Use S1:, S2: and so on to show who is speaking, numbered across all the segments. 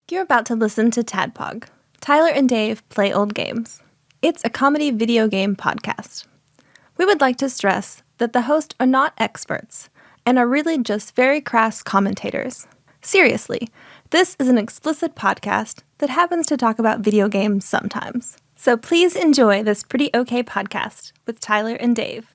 S1: You're about to listen to TADPOG. Tyler and Dave play old games. It's a comedy video game podcast. We would like to stress that the hosts are not experts and are really just very crass commentators. Seriously, this is an explicit podcast that happens to talk about video games sometimes. So please enjoy this pretty okay podcast with Tyler and Dave.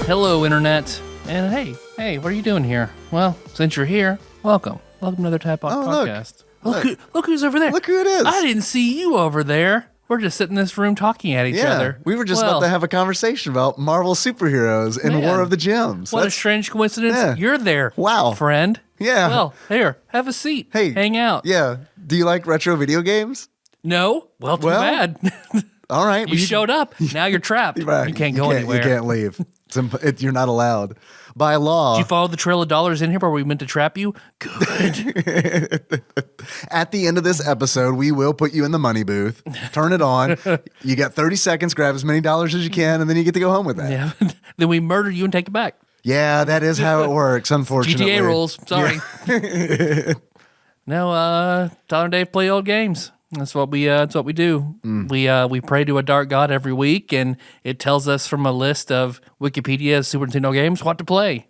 S2: Hello, Internet. And hey, what are you doing here? Well, since you're here, welcome. Welcome to another TADPOG podcast. Look who's over there.
S3: Look who it is.
S2: I didn't see you over there. We're just sitting in this room talking at each other.
S3: We were just about to have a conversation about Marvel superheroes in War of the Gems.
S2: What a strange coincidence. Yeah. You're there, friend.
S3: Yeah.
S2: Well, here, have a seat.
S3: Hey.
S2: Hang out.
S3: Yeah. Do you like retro video games?
S2: No? Well, too bad.
S3: All right.
S2: You showed up. Now you're trapped.
S3: Right.
S2: You can't go anywhere.
S3: You can't leave. You're not allowed. By law.
S2: Did you follow the trail of dollars in here where we meant to trap you? Good.
S3: At the end of this episode, we will put you in the money booth. Turn it on. You got 30 seconds. Grab as many dollars as you can, and then you get to go home with that.
S2: Yeah. Then we murder you and take it back.
S3: Yeah, that is how it works, unfortunately.
S2: GTA rules. Sorry. Yeah. No, Tyler and Dave play old games. That's what we do. We pray to a dark god every week, and it tells us from a list of Wikipedia's Super Nintendo games what to play.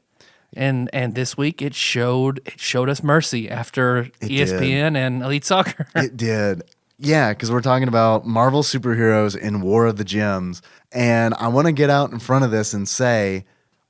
S2: And this week it showed us mercy after ESPN and Elite Soccer.
S3: It did. Yeah, because we're talking about Marvel superheroes in War of the Gems, and I want to get out in front of this and say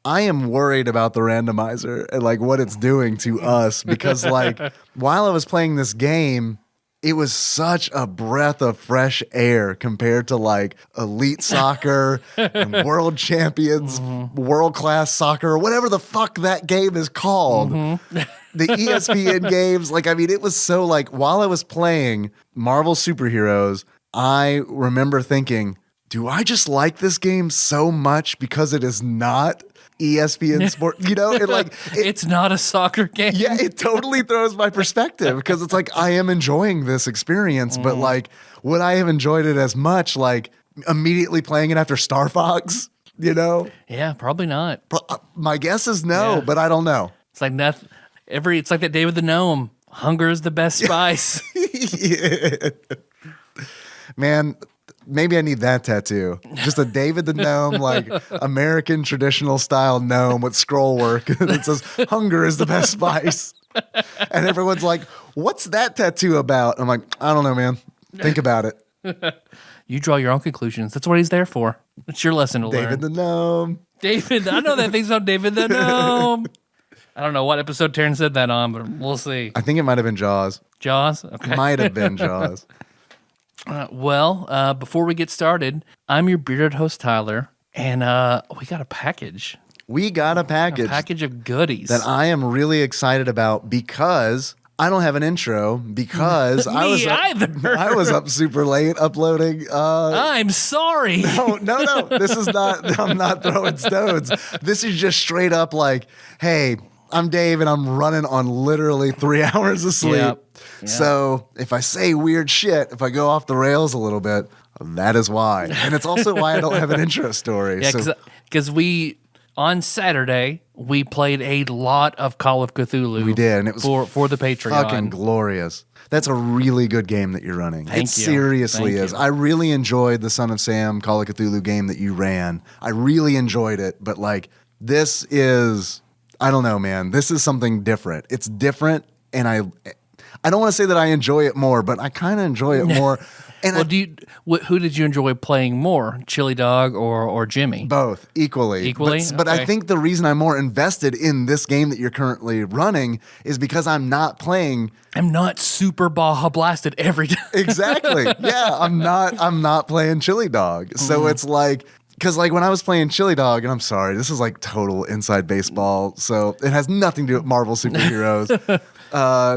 S3: I am worried about the randomizer and like what it's doing to us because like while I was playing this game, it was such a breath of fresh air compared to like Elite Soccer and World Champions, World-Class Soccer, or whatever the fuck that game is called. The ESPN games, like, I mean, it was so like, while I was playing Marvel superheroes, I remember thinking, do I just like this game so much because it is not ESPN Sport,
S2: it's not a soccer game.
S3: Yeah, it totally throws my perspective because it's like I am enjoying this experience, but like, would I have enjoyed it as much like immediately playing it after Star Fox?
S2: Yeah, probably not.
S3: My guess is no, but I don't know.
S2: It's like nothing. It's like that day with the gnome. Hunger is the best spice.
S3: Yeah. Man. Maybe I need that tattoo. Just a David the Gnome, like American traditional style gnome with scroll work that says, hunger is the best spice. And everyone's like, what's that tattoo about? I'm like, I don't know, man. Think about it.
S2: You draw your own conclusions. That's what he's there for. It's your lesson to learn.
S3: David the Gnome.
S2: David, I know that thing's on David the Gnome. I don't know what episode Taryn said that on, but we'll see.
S3: I think it might have been Jaws.
S2: Jaws? Okay.
S3: Might have been Jaws.
S2: Before we get started, I'm your bearded host, Tyler, and we got a package.
S3: We got a package.
S2: A package of goodies.
S3: That I am really excited about because I don't have an intro because I was up super late uploading.
S2: I'm sorry.
S3: No. This is not, I'm not throwing stones. This is just straight up like, hey, I'm Dave and I'm running on literally 3 hours of sleep. Yep. So if I say weird shit, if I go off the rails a little bit, that is why. And it's also why I don't have an intro story.
S2: Yeah, because on Saturday, we played a lot of Call of Cthulhu.
S3: We did, and it was
S2: for the Patreon.
S3: Fucking glorious. That's a really good game that you're running.
S2: Thank you.
S3: Seriously is. I really enjoyed the Son of Sam Call of Cthulhu game that you ran. I really enjoyed it, but like this is, I don't know, man. This is something different. It's different, and I don't want to say that I enjoy it more, but I kind of enjoy it more. And
S2: who did you enjoy playing more, Chili Dog or Jimmy?
S3: Both, equally. But I think the reason I'm more invested in this game that you're currently running is because I'm not
S2: super Baja Blasted every time.
S3: Exactly. Yeah, I'm not playing Chili Dog. So it's like, because like when I was playing Chili Dog, and I'm sorry, this is like total inside baseball, so it has nothing to do with Marvel superheroes.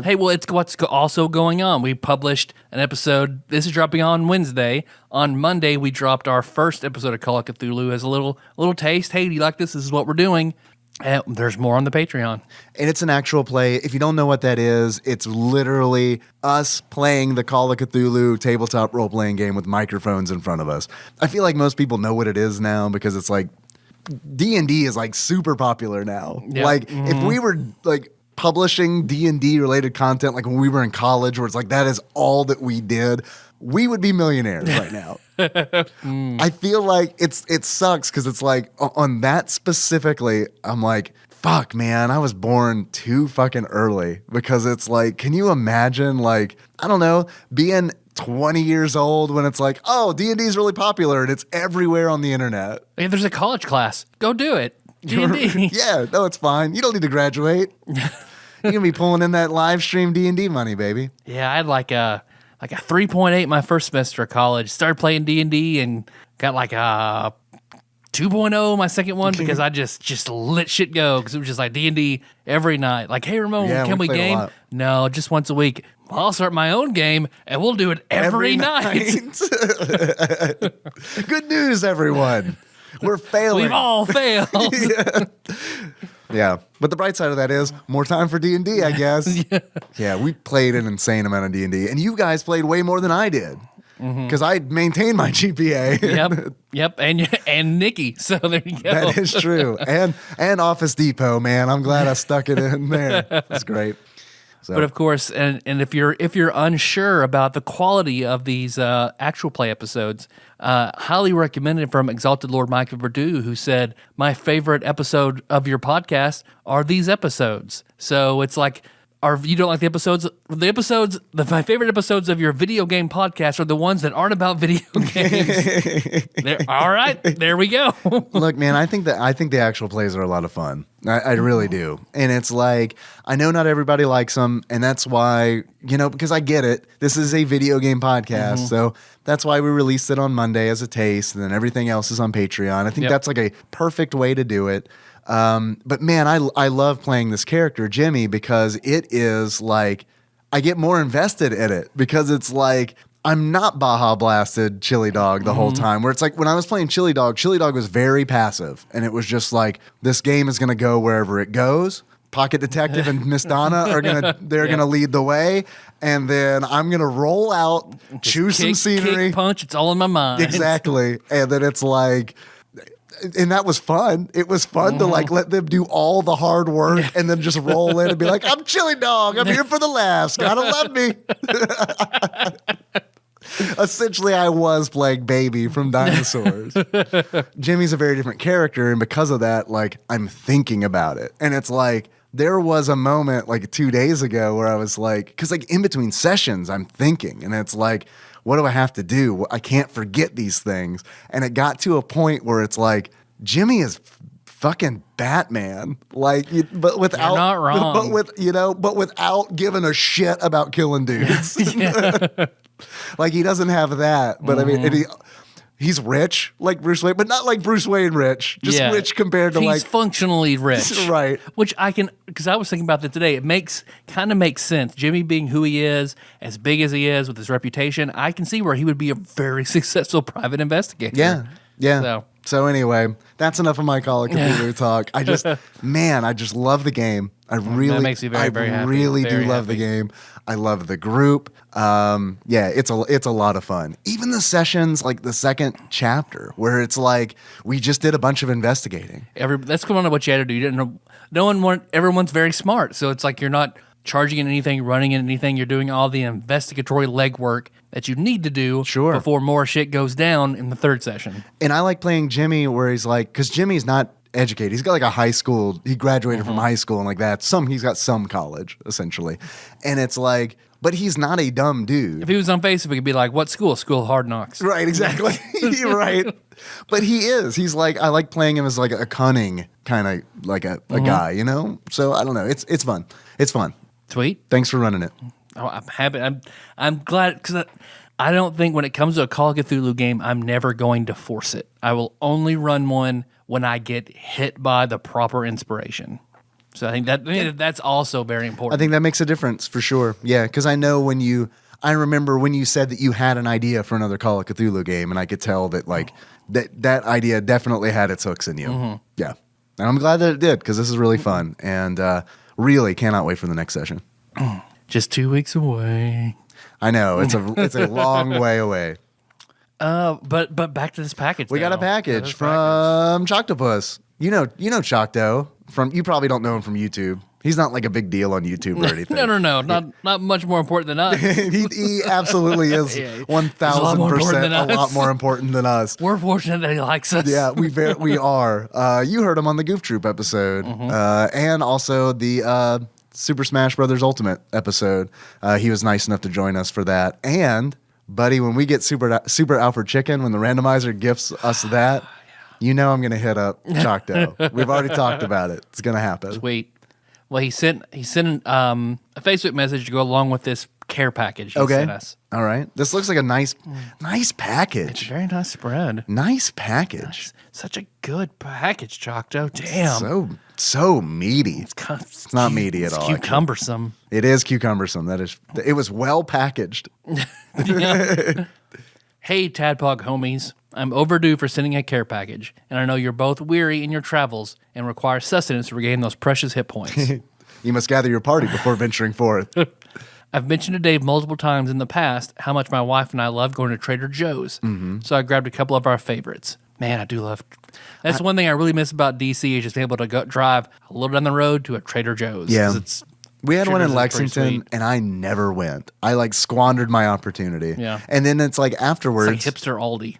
S2: Hey, well, it's what's also going on. We published an episode. This is dropping on Wednesday. On Monday, we dropped our first episode of Call of Cthulhu as a little taste. Hey, do you like this? This is what we're doing. And there's more on the Patreon.
S3: And it's an actual play. If you don't know what that is, it's literally us playing the Call of Cthulhu tabletop role-playing game with microphones in front of us. I feel like most people know what it is now because it's like D&D is like super popular now.
S2: Yep.
S3: Like if we were like publishing D&D related content like when we were in college where it's like that is all that we did, we would be millionaires right now. I feel like it sucks because it's like on that specifically, I'm like, fuck, man, I was born too fucking early because it's like, can you imagine like, I don't know, being 20 years old when it's like, oh, D&D is really popular and it's everywhere on the internet.
S2: Hey, there's a college class. Go do it. D&D.
S3: Yeah, no, it's fine. You don't need to graduate. You can be pulling in that live stream D&D money, baby.
S2: Yeah, I had like a 3.8 my first semester of college. Started playing D&D and got like a 2.0 my second one because I just let shit go because it was just like D&D every night. Like, hey, Ramon, can we game? No, just once a week. Well, I'll start my own game and we'll do it every night.
S3: Good news, everyone. We're failing.
S2: We've all failed.
S3: Yeah, but the bright side of that is more time for D&D, I guess. Yeah, we played an insane amount of D&D, and you guys played way more than I did because I maintained my GPA.
S2: Yep, and Nikki. So there you go.
S3: That is true, and Office Depot, man. I'm glad I stuck it in there. That's great. So.
S2: But of course, and if you're unsure about the quality of these actual play episodes, highly recommended from Exalted Lord Michael Purdue, who said, my favorite episode of your podcast are these episodes. So it's like, you don't like the episodes? My favorite episodes of your video game podcast are the ones that aren't about video games. All right, there we go.
S3: Look, man, I think the actual plays are a lot of fun. I really do. And it's like, I know not everybody likes them, and that's why, because I get it. This is a video game podcast, so that's why we released it on Monday as a taste, and then everything else is on Patreon. I think that's like a perfect way to do it. But man, I love playing this character, Jimmy, because it is like, I get more invested in it because it's like, I'm not Baja Blasted Chili Dog the whole time, where it's like when I was playing Chili Dog was very passive. And it was just like, this game is going to go wherever it goes. Pocket Detective and Miss Donna are they're gonna lead the way, and then I'm gonna roll out, choose some scenery,
S2: kick, punch. It's all in my mind.
S3: Exactly, and then it's like, and that was fun. It was fun to like let them do all the hard work and then just roll in and be like, I'm Chili Dog. I'm here for the laughs. Gotta love me. Essentially, I was playing Baby from Dinosaurs. Jimmy's a very different character, and because of that, like, I'm thinking about it. And it's like, there was a moment like 2 days ago where I was like, because like in between sessions, I'm thinking, and it's like, what do I have to do? I can't forget these things. And it got to a point where it's like, Jimmy is fucking Batman. Like, but without,
S2: you're not wrong.
S3: but without giving a shit about killing dudes. Like, he doesn't have that. But I mean, and he's rich like Bruce Wayne, but not like Bruce Wayne rich. Just rich compared to
S2: he's functionally rich.
S3: Right.
S2: Which I can, because I was thinking about that today. It kind of makes sense. Jimmy being who he is, as big as he is with his reputation, I can see where he would be a very successful private investigator.
S3: Yeah. So anyway, that's enough of my Call of Cthulhu talk. I just love the game. That
S2: makes me very, very happy.
S3: I really do love
S2: happy.
S3: the game. I love the group. It's a lot of fun. Even the sessions, like the second chapter, where it's like we just did a bunch of investigating.
S2: That's going on to what you had to do. You didn't know. Everyone's very smart, so it's like you're not charging in anything, running in anything. You're doing all the investigatory legwork that you need to do before more shit goes down in the third session.
S3: And I like playing Jimmy where he's like, because Jimmy's not educated. He's got like a high school. He graduated from high school and like that. He's got some college essentially. And it's like, but he's not a dumb dude.
S2: If he was on Facebook, he'd be like, what school? School of Hard Knocks.
S3: Right, exactly. Right. But he is. He's like, I like playing him as like a cunning kind of like a guy, you know? So I don't know. It's fun. It's fun.
S2: Sweet.
S3: Thanks for running it.
S2: Oh, I'm happy. I'm glad because I don't think when it comes to a Call of Cthulhu game, I'm never going to force it. I will only run one when I get hit by the proper inspiration. So I think that's also very important.
S3: I think that makes a difference for sure. Yeah, because I know I remember when you said that you had an idea for another Call of Cthulhu game, and I could tell that like that idea definitely had its hooks in you. Yeah. And I'm glad that it did because this is really fun. And really cannot wait for the next session.
S2: Just 2 weeks away.
S3: I know. It's a long way away.
S2: But back to this package.
S3: We got a package from Choctopus. You know Chocto. You probably don't know him from YouTube. He's not like a big deal on YouTube or anything.
S2: No. Not much more important than us.
S3: he absolutely is 1,000% a lot more important than us.
S2: We're fortunate that he likes us.
S3: Yeah, we are. You heard him on the Goof Troop episode, and also the Super Smash Brothers Ultimate episode. He was nice enough to join us for that. And buddy, when we get Super Alfred Chicken, when the randomizer gifts us that, you know I'm gonna hit up Chocto. We've already talked about it. It's gonna happen.
S2: Sweet. Well, he sent a Facebook message to go along with this care package he sent us.
S3: All right. This looks like a nice package.
S2: It's a very nice spread.
S3: Nice package.
S2: Such a good package, Chocto. Damn.
S3: So meaty. It's not meaty at all.
S2: It's cucumbersome.
S3: It is cucumbersome. It was well packaged.
S2: Hey, Tadpog homies. I'm overdue for sending a care package, and I know you're both weary in your travels and require sustenance to regain those precious hit points.
S3: You must gather your party before venturing forth.
S2: I've mentioned to Dave multiple times in the past how much my wife and I love going to Trader Joe's, so I grabbed a couple of our favorites. Man, I do love... That's one thing I really miss about D.C. is just being able to go drive a little down the road to a Trader Joe's.
S3: Yeah. We had one in Lexington, and I never went. I squandered my opportunity.
S2: Yeah.
S3: And then it's afterwards...
S2: It's like hipster Aldi.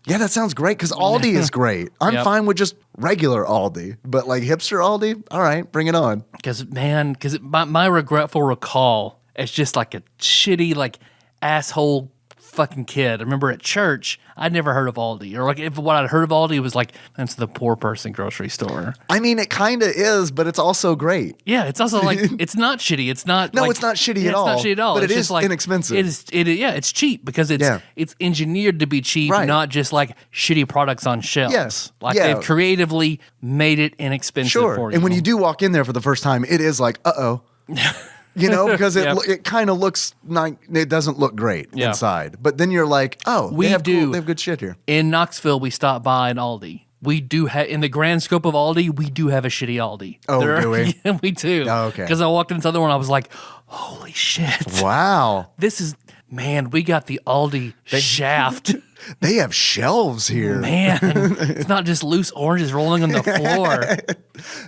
S3: Yeah, that sounds great because Aldi is great. I'm fine with just regular Aldi, but hipster Aldi, all right, bring it on.
S2: Because my regretful recall, it's just like a shitty, asshole fucking kid. I remember at church, I'd never heard of Aldi. Or if what I'd heard of Aldi was that's the poor person grocery store.
S3: I mean, it kind of is, but it's also great.
S2: Yeah, it's also it's not shitty. It's not
S3: it's not shitty at all.
S2: It's not shitty at all.
S3: But
S2: it's
S3: it is inexpensive.
S2: It's cheap because it's engineered to be cheap, not just shitty products on shelves.
S3: Yes.
S2: They've creatively made it inexpensive for you.
S3: And when you do walk in there for the first time, it is uh-oh. Because it kind of looks it doesn't look great inside. But then you're they have good shit here.
S2: In Knoxville, we stopped by an Aldi. We do have, in the grand scope of Aldi, we do have a shitty Aldi.
S3: Oh, do we?
S2: Yeah, we do.
S3: Oh, okay.
S2: Because I walked into the other one, I was like, holy shit.
S3: Wow.
S2: We got the Aldi shaft.
S3: They have shelves here.
S2: Man, it's not just loose oranges rolling on the floor.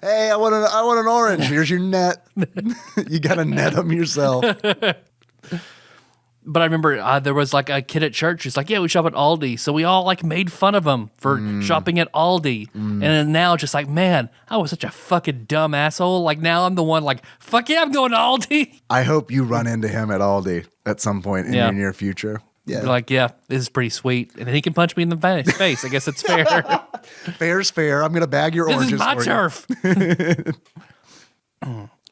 S3: Hey, I want an orange. Here's your net. You got to net them yourself.
S2: But I remember there was a kid at church who's we shop at Aldi. So we all made fun of him for shopping at Aldi. And then now just man, I was such a fucking dumb asshole. Now I'm the one fuck yeah, I'm going to Aldi.
S3: I hope you run into him at Aldi at some point in your near future. Yeah.
S2: Yeah, this is pretty sweet. And then he can punch me in the face. I guess it's fair.
S3: Fair's fair. I'm going to bag your oranges.
S2: This is my turf.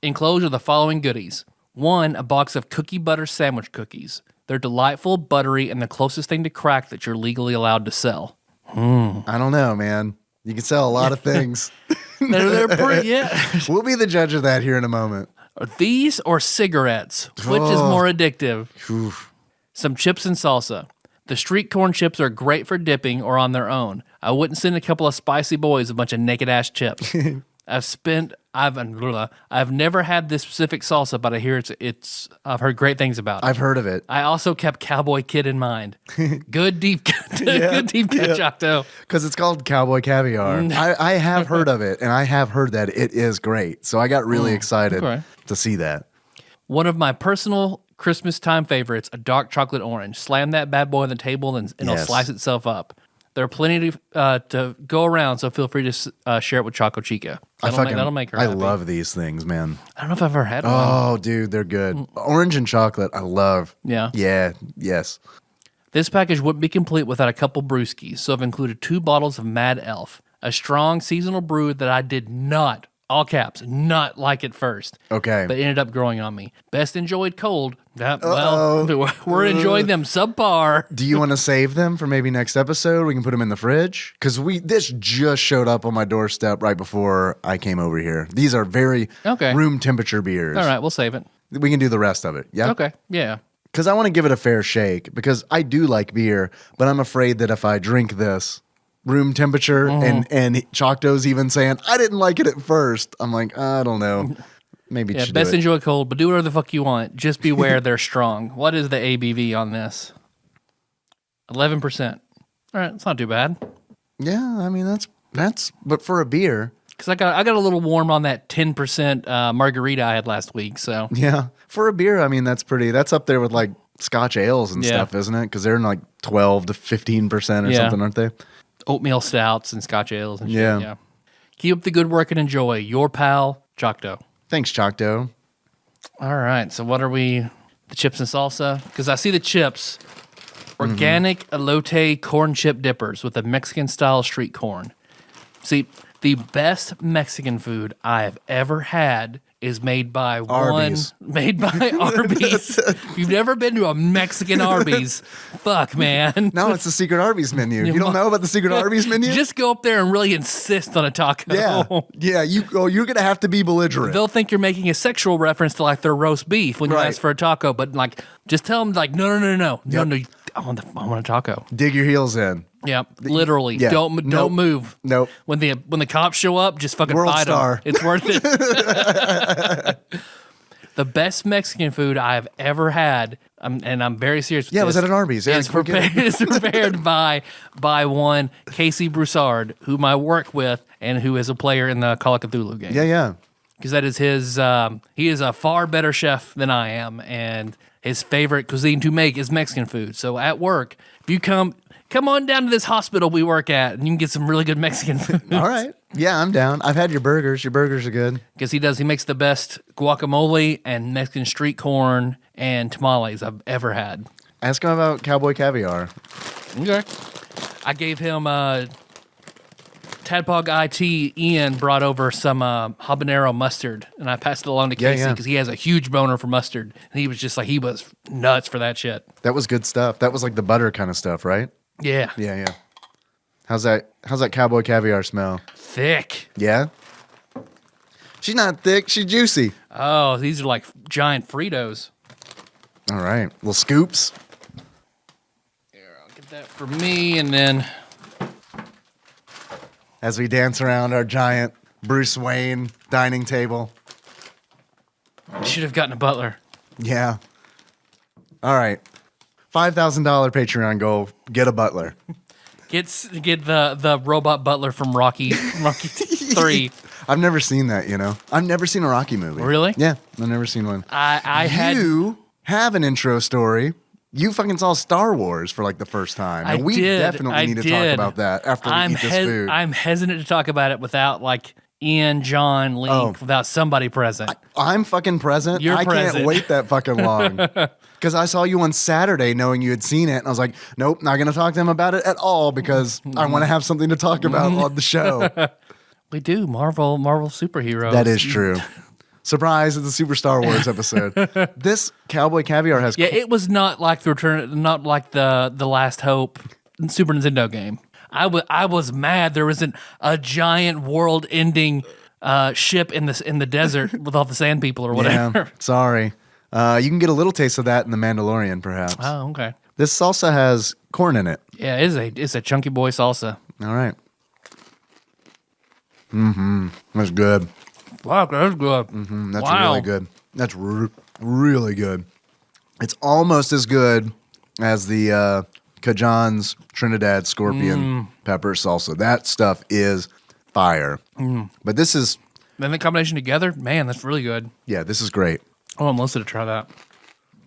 S2: Enclosed are the following goodies. 1, a box of cookie butter sandwich cookies. They're delightful, buttery, and the closest thing to crack that you're legally allowed to sell.
S3: I don't know, man. You can sell a lot of things.
S2: They're pretty, yeah.
S3: We'll be the judge of that here in a moment.
S2: These or cigarettes? Which is more addictive?
S3: Oof.
S2: Some chips and salsa. The street corn chips are great for dipping or on their own. I wouldn't send a couple of spicy boys a bunch of naked ass chips. I've never had this specific salsa, but I hear I've heard great things about it.
S3: I've heard of it.
S2: I also kept Cowboy Kid in mind. Good deep cut, Chocto.
S3: Because it's called Cowboy Caviar. I have heard of it, and I have heard that it is great. So I got really excited to see that.
S2: One of my personal Christmas time favorites, a dark chocolate orange. Slam that bad boy on the table and it'll slice itself up. There are plenty to go around, so feel free to share it with Choco Chica. That'll make her happy.
S3: I love these things, man.
S2: I don't know if I've ever had one.
S3: Oh, dude, they're good. Orange and chocolate, I love.
S2: Yeah.
S3: Yeah, yes.
S2: This package wouldn't be complete without a couple brewskis, so I've included 2 bottles of Mad Elf, a strong seasonal brew that I did not, all caps, not like at first.
S3: Okay.
S2: But ended up growing on me. Best enjoyed cold. Well, we're enjoying them subpar.
S3: Do you want to save them for maybe next episode? We can put them in the fridge because this just showed up on my doorstep right before I came over here. These are very room temperature beers.
S2: All right, we'll save it.
S3: We can do the rest of it. Yeah.
S2: Okay. Yeah.
S3: Because I want to give it a fair shake because I do like beer, but I'm afraid that if I drink this, room temperature, and Choctaw's even saying, I didn't like it at first. I'm like, I don't know. Maybe
S2: Yeah,
S3: should
S2: best
S3: do it.
S2: enjoy cold, but do whatever the fuck you want. Just beware they're strong. What is the ABV on this? 11%. All right, it's not too bad.
S3: Yeah, I mean that's but for a beer.
S2: Because I got a little warm on that 10% margarita I had last week. So
S3: Yeah, for a beer, I mean that's up there with like Scotch ales and
S2: Yeah.
S3: stuff, isn't it? Because they're in like 12 to 15% or
S2: Yeah.
S3: something, aren't they?
S2: oatmeal stouts and Scotch ales and shit.
S3: Yeah.
S2: Yeah. Keep up the good work and enjoy. Your pal, Choctaw.
S3: Thanks, Choctaw.
S2: All right. So what are we? The chips and salsa? Because I see the chips. Organic elote corn chip dippers with a Mexican-style street corn. See, the best Mexican food I have ever had is made by
S3: Arby's.
S2: Arby's. If you've never been to a Mexican Arby's, fuck, man.
S3: No, it's the secret Arby's menu. You don't know about the secret Arby's menu?
S2: Just go up there and really insist on a taco.
S3: Yeah. You're gonna have to be belligerent.
S2: They'll think you're making a sexual reference to like their roast beef when you
S3: Right.
S2: ask for a taco, but like just tell them like no, I want a taco.
S3: Dig your heels in.
S2: Yep, literally.
S3: Yeah.
S2: Don't
S3: Nope.
S2: move.
S3: Nope.
S2: When the cops show up, just fucking
S3: World
S2: fight
S3: star.
S2: them. It's worth it. The best Mexican food I've ever had, and I'm very serious with
S3: Yeah,
S2: this,
S3: was at an Arby's. Yeah,
S2: is prepared by one Casey Broussard, whom I work with and who is a player in the Call of Cthulhu game.
S3: Yeah.
S2: Because that is his, he is a far better chef than I am, and his favorite cuisine to make is Mexican food. So at work, if you come on down to this hospital we work at, and you can get some really good Mexican food.
S3: All right. Yeah, I'm down. I've had your burgers. Your burgers are good.
S2: Because he makes the best guacamole and Mexican street corn and tamales I've ever had.
S3: Ask him about Cowboy Caviar.
S2: Okay. I gave him Tadpog IT. Ian brought over some habanero mustard, and I passed it along to
S3: Yeah,
S2: Casey
S3: yeah.
S2: because he has a huge boner for mustard, and he was just like he was nuts for that shit.
S3: That was good stuff. That was like the butter kind of stuff, right?
S2: Yeah,
S3: Yeah. How's that Cowboy Caviar smell?
S2: thick.
S3: Yeah. She's not thick. She's juicy.
S2: Oh, these are like giant Fritos.
S3: All right. Little scoops.
S2: Here, I'll get that for me, and then
S3: As we dance around our giant Bruce Wayne dining table.
S2: I should have gotten a butler.
S3: Yeah. All right. $5,000 Patreon goal. Get a butler.
S2: Get the robot butler from Rocky 3.
S3: I've never seen that, I've never seen a Rocky movie.
S2: Really?
S3: Yeah, I've never seen one.
S2: I had
S3: You have an intro story. You fucking saw Star Wars for like the first time. And we definitely need to talk about that after we eat this food.
S2: I'm hesitant to talk about it without like Ian, John, Link, without somebody present.
S3: I'm fucking present.
S2: You're
S3: I
S2: present.
S3: can't wait that fucking long. Because I saw you on Saturday knowing you had seen it. And I was like, nope, not going to talk to him about it at all because I want to have something to talk about on the show.
S2: We do Marvel superheroes.
S3: That is true. Surprise, it's a Super Star Wars episode. This Cowboy Caviar has...
S2: Yeah, it was not like the Last Hope Super Nintendo game. I was mad there wasn't a giant world-ending ship in the desert with all the sand people or whatever.
S3: Yeah, sorry. You can get a little taste of that in The Mandalorian, perhaps.
S2: Oh, okay.
S3: This salsa has corn in it.
S2: Yeah, it's a chunky boy salsa.
S3: All right. That's good.
S2: Wow, that's good.
S3: That's
S2: Wow.
S3: really good. That's really good. It's almost as good as the Cajan's Trinidad Scorpion pepper salsa. That stuff is fire. But this is,
S2: Then the combination together, man, that's really good.
S3: yeah, this is great.
S2: I want Melissa to try that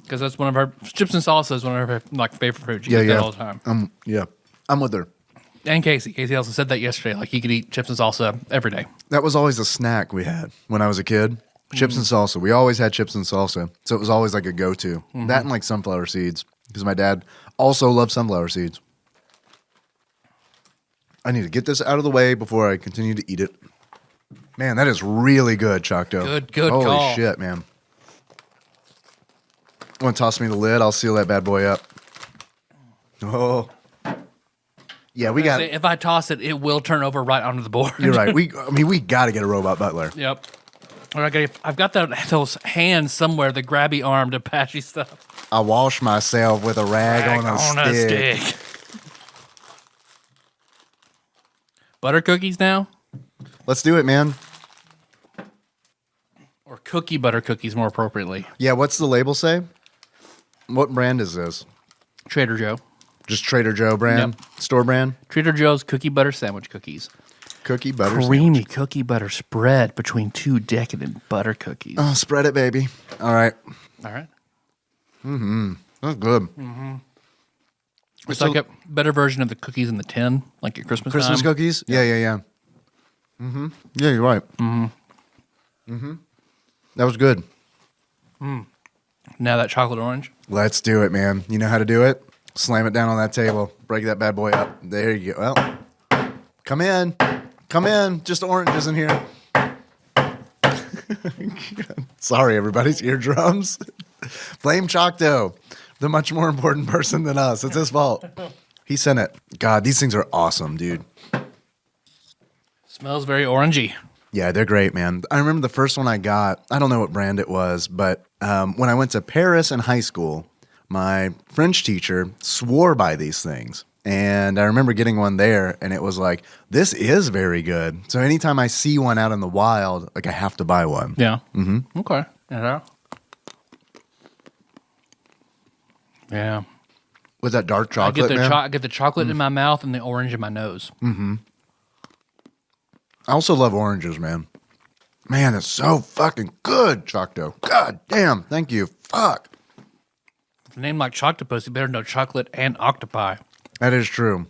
S2: because that's one of our chips and salsa is one of our like favorite foods. She
S3: Yeah,
S2: gets
S3: yeah.
S2: that all the time.
S3: Yeah, I'm with her.
S2: And Casey also said that yesterday. Like he could eat chips and salsa every day.
S3: That was always a snack we had when I was a kid. Chips and salsa. We always had chips and salsa. So it was always like a go-to. That and like sunflower seeds because my dad also loved sunflower seeds. I need to get this out of the way before I continue to eat it. Man, that is really good, Choctaw.
S2: Good
S3: Holy
S2: call.
S3: shit, man. Want to toss me the lid? I'll seal that bad boy up. Oh. Yeah, we got
S2: If I toss it, it will turn over right onto the board.
S3: You're right. We got to get a robot butler.
S2: Yep. Or I've got those hands somewhere, the grabby arm to patchy stuff.
S3: I wash myself with a rag on a stick.
S2: butter cookies now?
S3: Let's do it, man.
S2: Or cookie butter cookies, more appropriately.
S3: Yeah, what's the label say? What brand is this?
S2: Trader Joe.
S3: Just Trader Joe brand?
S2: Yep.
S3: Store brand?
S2: Trader Joe's cookie butter sandwich cookies.
S3: Cookie butter
S2: Creamy cookie butter spread between two decadent butter cookies.
S3: Oh, spread it, baby. All right.
S2: All right.
S3: That's good.
S2: It's like a better version of the cookies in the tin, like at Christmas time.
S3: Cookies? Yeah. Yeah, you're right. That was good.
S2: Now that chocolate orange.
S3: Let's do it, man. You know how to do it? Slam it down on that table. Break that bad boy up. There you go. Well, come in. Come in. Just oranges in here. Sorry, everybody's eardrums. Blame Chocto, the much more important person than us. It's his fault. He sent it. God, these things are awesome, dude.
S2: Smells very orangey.
S3: Yeah, they're great, man. I remember the first one I got. I don't know what brand it was, but when I went to Paris in high school, my French teacher swore by these things. And I remember getting one there, and it was like, this is very good. So anytime I see one out in the wild, like I have to buy one.
S2: Yeah. Mm-hmm. Okay. Yeah.
S3: With that dark chocolate,
S2: I get the chocolate in my mouth and the orange in my nose.
S3: Mm-hmm. I also love oranges, man. Man, it's so fucking good, Chocto. God damn. Thank you. Fuck.
S2: With a name like Choctopus, you better know chocolate and octopi.
S3: That is true.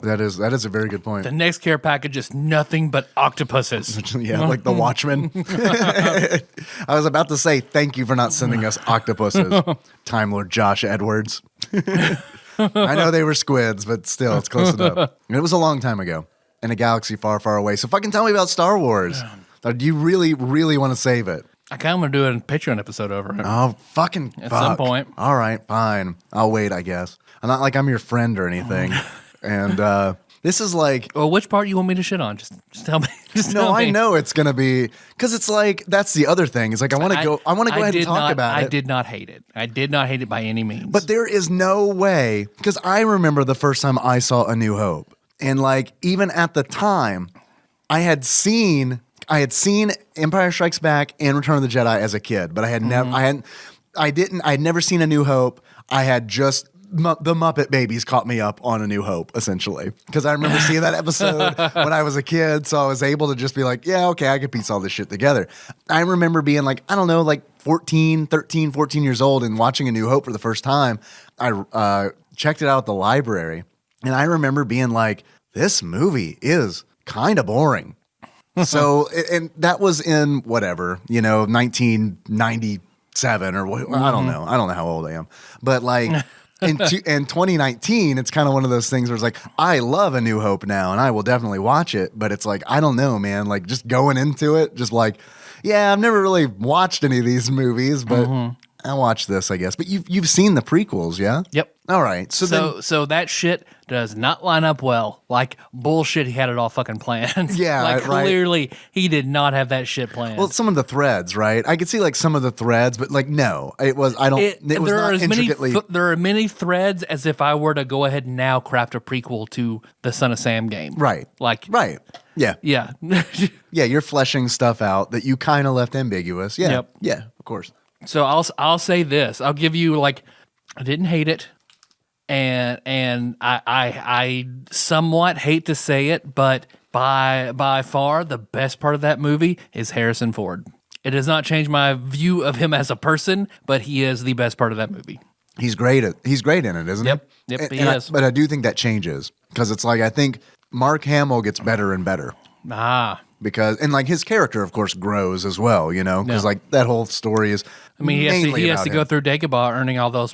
S3: That is a very good point.
S2: The next care package is nothing but octopuses.
S3: Yeah, like the Watchmen. I was about to say thank you for not sending us octopuses, Time Lord Josh Edwards. I know they were squids, but still, it's close enough. It was a long time ago in a galaxy far, far away. So fucking tell me about Star Wars. Do you really, really want to save it?
S2: I kind of want to do a Patreon episode over it.
S3: Oh, fucking
S2: At
S3: fuck.
S2: some point.
S3: All right, fine. I'll wait, I guess. I'm not like I'm your friend or anything. And this is like...
S2: Well, which part you want me to shit on? Just tell me.
S3: No, I know it's going to be... Because it's like, that's the other thing. It's like, I want to go ahead and talk about it.
S2: I did not hate it. I did not hate it by any means.
S3: But there is no way... Because I remember the first time I saw A New Hope. And like, even at the time, I had seen Empire Strikes Back and Return of the Jedi as a kid, but I had I'd never seen A New Hope. I had just the Muppet Babies caught me up on A New Hope, essentially, because I remember seeing that episode when I was a kid, so I was able to just be like, yeah, okay, I could piece all this shit together. I remember being like, I don't know, like 13 years old and watching A New Hope for the first time. I checked it out at the library, and I remember being like, this movie is kind of boring. So, and that was in whatever, 1997 or what, I don't know. I don't know how old I am. But like in 2019, it's kind of one of those things where it's like, I love A New Hope now and I will definitely watch it. But it's like, I don't know, man. Like just going into it, just like, yeah, I've never really watched any of these movies, but I'll watch this, I guess. But you've seen the prequels, yeah?
S2: Yep.
S3: All right.
S2: So that shit does not line up well. Like bullshit, he had it all fucking planned.
S3: Yeah,
S2: like
S3: right.
S2: Clearly he did not have that shit planned.
S3: Well, some of the threads, right? I could see like some of the threads, but like no, it was. I don't. It was not intricately.
S2: There are many threads as if I were to go ahead and now craft a prequel to the Son of Sam game.
S3: Right.
S2: Like.
S3: Right. Yeah.
S2: Yeah.
S3: Yeah. You're fleshing stuff out that you kind of left ambiguous. Yeah.
S2: Yep.
S3: Yeah. Of course.
S2: So I'll say this. I'll give you like I didn't hate it. And I somewhat hate to say it, but by far the best part of that movie is Harrison Ford. It does not change my view of him as a person, but he is the best part of that movie.
S3: He's great in it, isn't he?
S2: Yep, he is.
S3: But I do think that changes because it's like I think Mark Hamill gets better and better. Because and like his character, of course, grows as well. Because like that whole story is.
S2: I mean, he has to go through Dagobah earning all those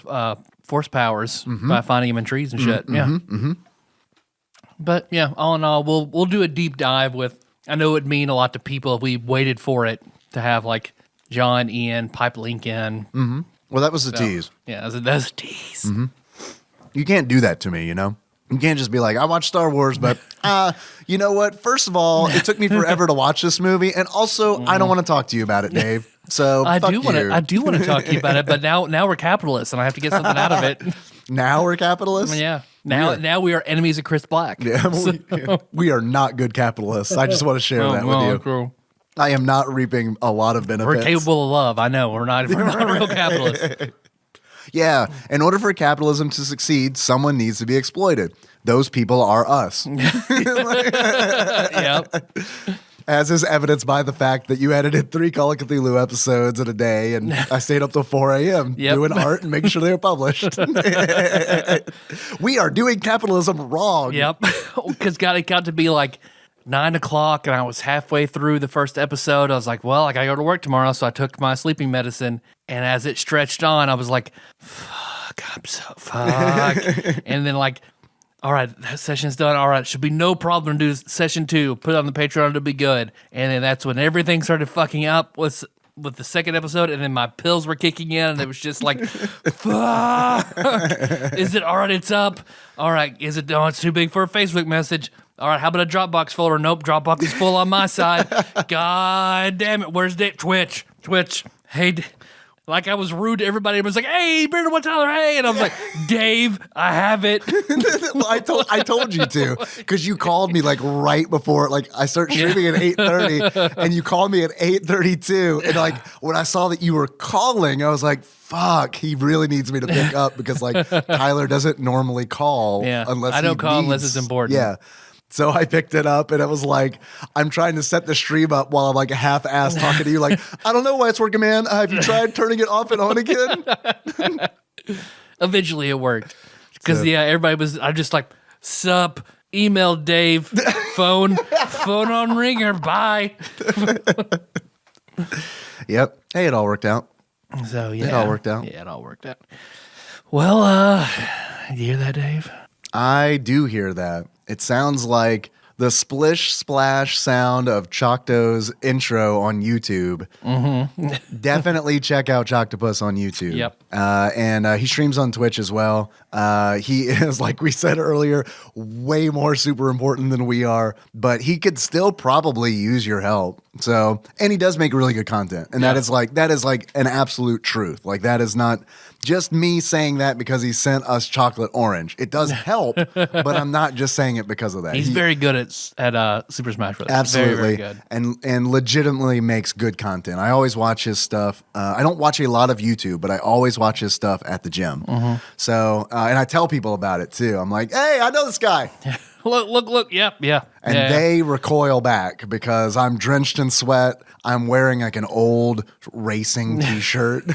S2: force powers by finding him in trees and shit. But yeah, all in all, we'll do a deep dive with. I know it'd mean a lot to people if we waited for it to have like John, Ian, Pipe Lincoln.
S3: Mm-hmm. Well, that was a tease.
S2: Yeah, that's a tease.
S3: Mm-hmm. You can't do that to me, You can't just be like, I watched Star Wars, but you know what? First of all, it took me forever to watch this movie, and also I don't want to talk to you about it, Dave. So
S2: I
S3: fuck
S2: do want to talk to you about it, but now we're capitalists, and I have to get something out of it.
S3: Now we're capitalists?
S2: Yeah. Now we are enemies of Chris Black.
S3: Yeah, we are not good capitalists. I just want to share that with you.
S2: Cool.
S3: I am not reaping a lot of benefits.
S2: We're capable of love. I know. We're not real capitalists.
S3: Yeah. In order for capitalism to succeed, someone needs to be exploited. Those people are us.
S2: Yep.
S3: As is evidenced by the fact that you edited 3 Call of Cthulhu episodes in a day, and I stayed up till 4 a.m. doing art and making sure they were published. We are doing capitalism wrong.
S2: Yep. Because it got to be like 9 o'clock, and I was halfway through the first episode. I was like, well, I got to go to work tomorrow, so I took my sleeping medicine. And as it stretched on, I was like, fuck. And then like, all right, that session's done. All right, should be no problem to do session 2. Put it on the Patreon, it'll be good. And then that's when everything started fucking up with the second episode, and then my pills were kicking in, and it was just like, fuck. Is it all right? It's up. All right, is it? Oh, it's too big for a Facebook message. All right, how about a Dropbox folder? Nope, Dropbox is full on my side. God damn it, where's Dave? Twitch. Hey, like I was rude to everybody. It was like, hey, Brandon, what Tyler? Hey, and I was like, Dave, I have it.
S3: Well, I told you to, because you called me like right before, like I start streaming at 8:30, and you called me at 8:32, and like when I saw that you were calling, I was like, fuck, he really needs me to pick up, because like Tyler doesn't normally call unless
S2: I don't call unless it's important.
S3: Yeah. So I picked it up, and it was like, I'm trying to set the stream up while I'm like half-assed talking to you. Like, I don't know why it's working, man. Have you tried turning it off and on again?
S2: Eventually it worked. Because, everybody was, I just like, sup, email Dave, phone on ringer, bye.
S3: Yep. Hey, it all worked out.
S2: So, yeah.
S3: It all worked out.
S2: Yeah, it all worked out. Well, you hear that, Dave?
S3: I do hear that. It sounds like the splish splash sound of Choctow's intro on YouTube. Mm-hmm. Definitely check out Choctopus on YouTube.
S2: Yep.
S3: And he streams on Twitch as well. He is, like we said earlier, way more super important than we are, but he could still probably use your help. So, and he does make really good content. And that is like an absolute truth. Like, that is not just me saying that because he sent us chocolate orange. It does help, but I'm not just saying it because of that.
S2: He's very good at Super Smash Bros.
S3: Absolutely.
S2: Very, very good.
S3: And legitimately makes good content. I always watch his stuff. I don't watch a lot of YouTube, but I always watch his stuff at the gym. Mm-hmm. So, and I tell people about it too. I'm like, hey, I know this guy.
S2: Look. Yep. Yeah.
S3: And they recoil back because I'm drenched in sweat. I'm wearing like an old racing t-shirt.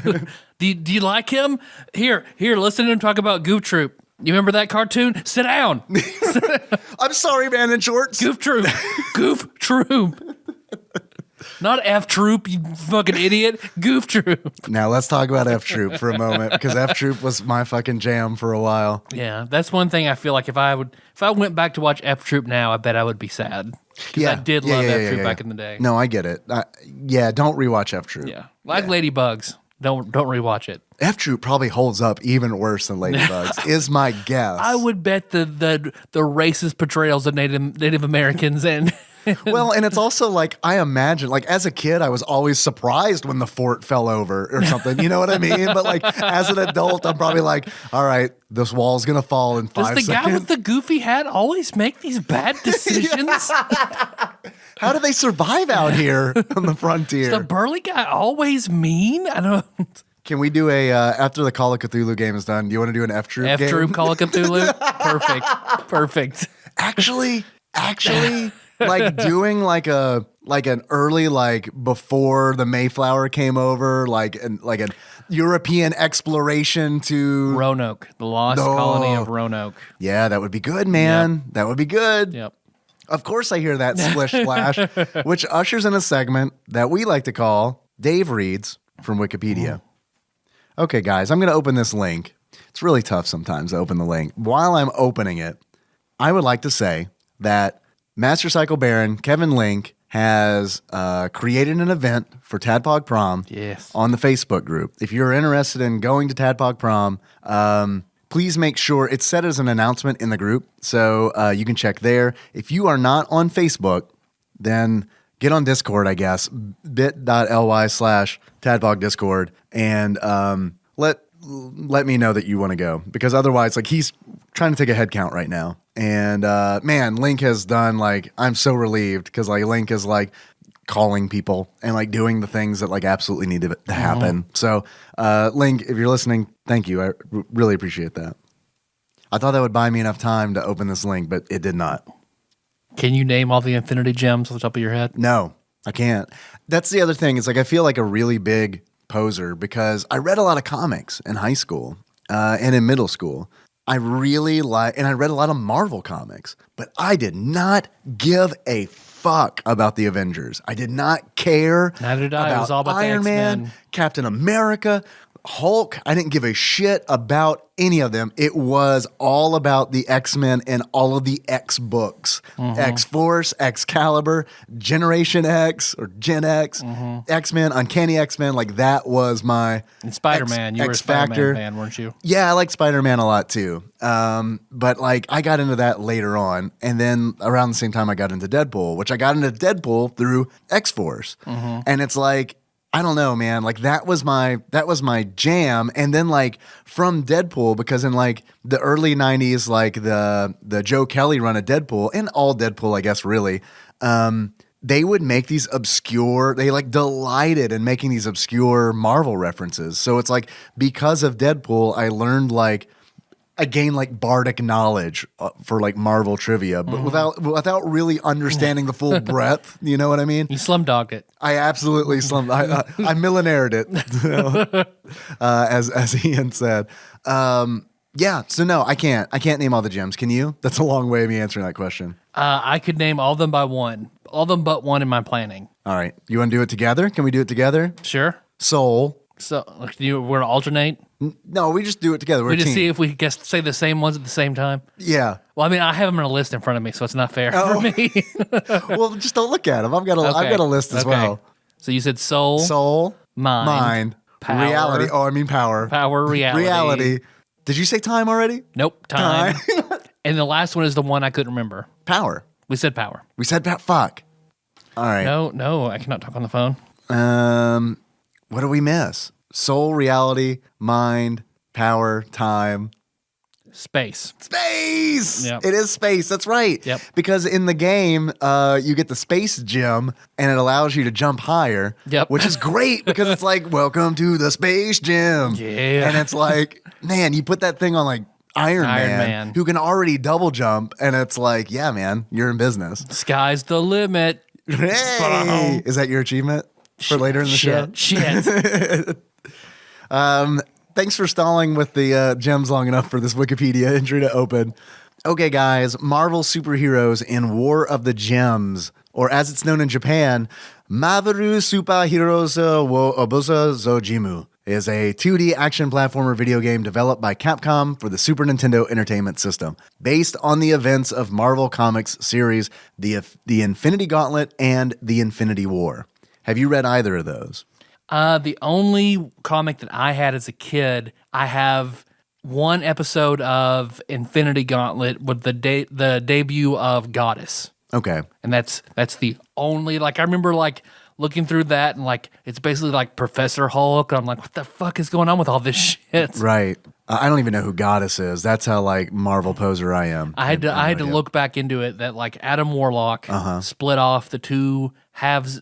S2: Do you like him? Here, listen to him talk about Goof Troop. You remember that cartoon? Sit down.
S3: I'm sorry, man in shorts.
S2: Goof Troop. Goof Troop. Not F Troop, you fucking idiot. Goof Troop.
S3: Now let's talk about F Troop for a moment, because F Troop was my fucking jam for a while.
S2: Yeah, that's one thing I feel like if I went back to watch F Troop now, I bet I would be sad. Because I did love F Troop back in the day.
S3: No, I get it. Don't rewatch F Troop.
S2: Yeah, like Ladybugs. Don't rewatch it.
S3: F Troop probably holds up even worse than Ladybugs, is my guess.
S2: I would bet the racist portrayals of Native Americans and
S3: well, and it's also like, I imagine, like as a kid, I was always surprised when the fort fell over or something. You know what I mean? But like as an adult, I'm probably like, all right, this wall's gonna fall in 5 seconds.
S2: Does the guy with the goofy hat always make these bad decisions?
S3: How do they survive out here on the frontier?
S2: Is the burly guy always mean? I don't. Can
S3: we do a after the Call of Cthulhu game is done? Do you want to do an F Troop?
S2: F Troop Call of Cthulhu. Perfect.
S3: Actually. Like doing like an early, like before the Mayflower came over, like an European exploration to
S2: Roanoke, the lost colony of Roanoke.
S3: Yeah, that would be good, man.
S2: Yep.
S3: That would be good.
S2: Yep.
S3: Of course I hear that splish splash, which ushers in a segment that we like to call Dave Reads from Wikipedia. Okay, guys, I'm going to open this link. It's really tough sometimes to open the link. While I'm opening it, I would like to say that Master Cycle Baron Kevin Link has created an event for TADPOG Prom on the Facebook group. If you're interested in going to TADPOG Prom, please make sure it's set as an announcement in the group, so you can check there. If you are not on Facebook, then get on Discord, I guess, bit.ly/TADPOG Discord, and let me know that you want to go, because otherwise, like, he's trying to take a head count right now. And man, Link has done like, I'm so relieved because like Link is like calling people and like doing the things that like absolutely need to happen. So Link, if you're listening, thank you. I really appreciate that. I thought that would buy me enough time to open this link, but it did not.
S2: Can you name all the Infinity Gems off the top of your head?
S3: No, I can't. That's the other thing. It's like I feel like a really big poser because I read a lot of comics in high school and in middle school. I really like, and I read a lot of Marvel comics, but I did not give a fuck about the Avengers. I did not care.
S2: Neither did I.
S3: About
S2: It was all about
S3: Iron
S2: the
S3: Man,
S2: X-Men.
S3: Captain America, Hulk. I didn't give a shit about any of them. It was all about the X-Men and all of the X books. X-Force, Excalibur, Generation X or Gen X, X-Men, Uncanny X-Men. Like that was my
S2: And Spider-Man. You were a Spider-Man fan, weren't you?
S3: Yeah, I like Spider-Man a lot too. But like I got into that later on. And then around the same time I got into Deadpool, which I got into Deadpool through X-Force. And it's like, I don't know, man. Like that was my jam. And then like from Deadpool, because in like the early 90s, like the Joe Kelly run of Deadpool and all Deadpool, I guess really, they would make these obscure, they like delighted in making these obscure Marvel references. So it's like because of Deadpool, I learned like I gained like bardic knowledge for like Marvel trivia, but without really understanding the full breadth. You know what I mean?
S2: You slumdogged it.
S3: I absolutely I millionaired it, as Ian said. Yeah. So no, I can't name all the gems. Can you? That's a long way of me answering that question.
S2: I could name all of them by one. All of them but one in my planning.
S3: All right. You want to do it together? Can we do it together?
S2: Sure.
S3: Soul.
S2: So we're going to alternate?
S3: No, we just do it together. We're
S2: We
S3: a
S2: just
S3: team.
S2: see if we guess say the same ones at the same time.
S3: Yeah.
S2: Well, I mean, I have them in a list in front of me, so it's not fair for me.
S3: Well, just don't look at them. I've got a list as well.
S2: So you said soul,
S3: Soul,
S2: mind, power,
S3: reality. Oh, I mean power.
S2: power, reality.
S3: Reality. Did you say time already?
S2: Nope, time. And the last one is the one I couldn't remember.
S3: Power.
S2: We said power.
S3: We said fuck. All right.
S2: No, I cannot talk on the phone.
S3: What do we miss? Soul, reality, mind, power, time.
S2: Space.
S3: Space!
S2: Yep.
S3: It is space. That's right.
S2: Yep.
S3: Because in the game, you get the space gem, and it allows you to jump higher.
S2: Yep.
S3: Which is great because it's like, welcome to the space gym.
S2: Yeah.
S3: And it's like, man, you put that thing on like Iron Man, who can already double jump, and it's like, yeah, man, you're in business.
S2: Sky's the limit.
S3: Hey! Is that your achievement for later in the show?
S2: Shit.
S3: Thanks for stalling with the gems long enough for this Wikipedia entry to open. Okay, guys, Marvel superheroes in War of the Gems, or as it's known in Japan, Maveru Superheroes wo Obusa Zojimu, is a 2D action platformer video game developed by Capcom for the Super Nintendo Entertainment System, based on the events of Marvel Comics series The Infinity Gauntlet and The Infinity War. Have you read either of those?
S2: The only comic that I had as a kid, I have one episode of Infinity Gauntlet with the debut of Goddess.
S3: Okay.
S2: And that's the only, like, I remember, like, looking through that and, like, it's basically like Professor Hulk. I'm like, what the fuck is going on with all this shit?
S3: Right. I don't even know who Goddess is. That's how, like, Marvel poser I am.
S2: I had to look back into it that, like, Adam Warlock split off the two halves,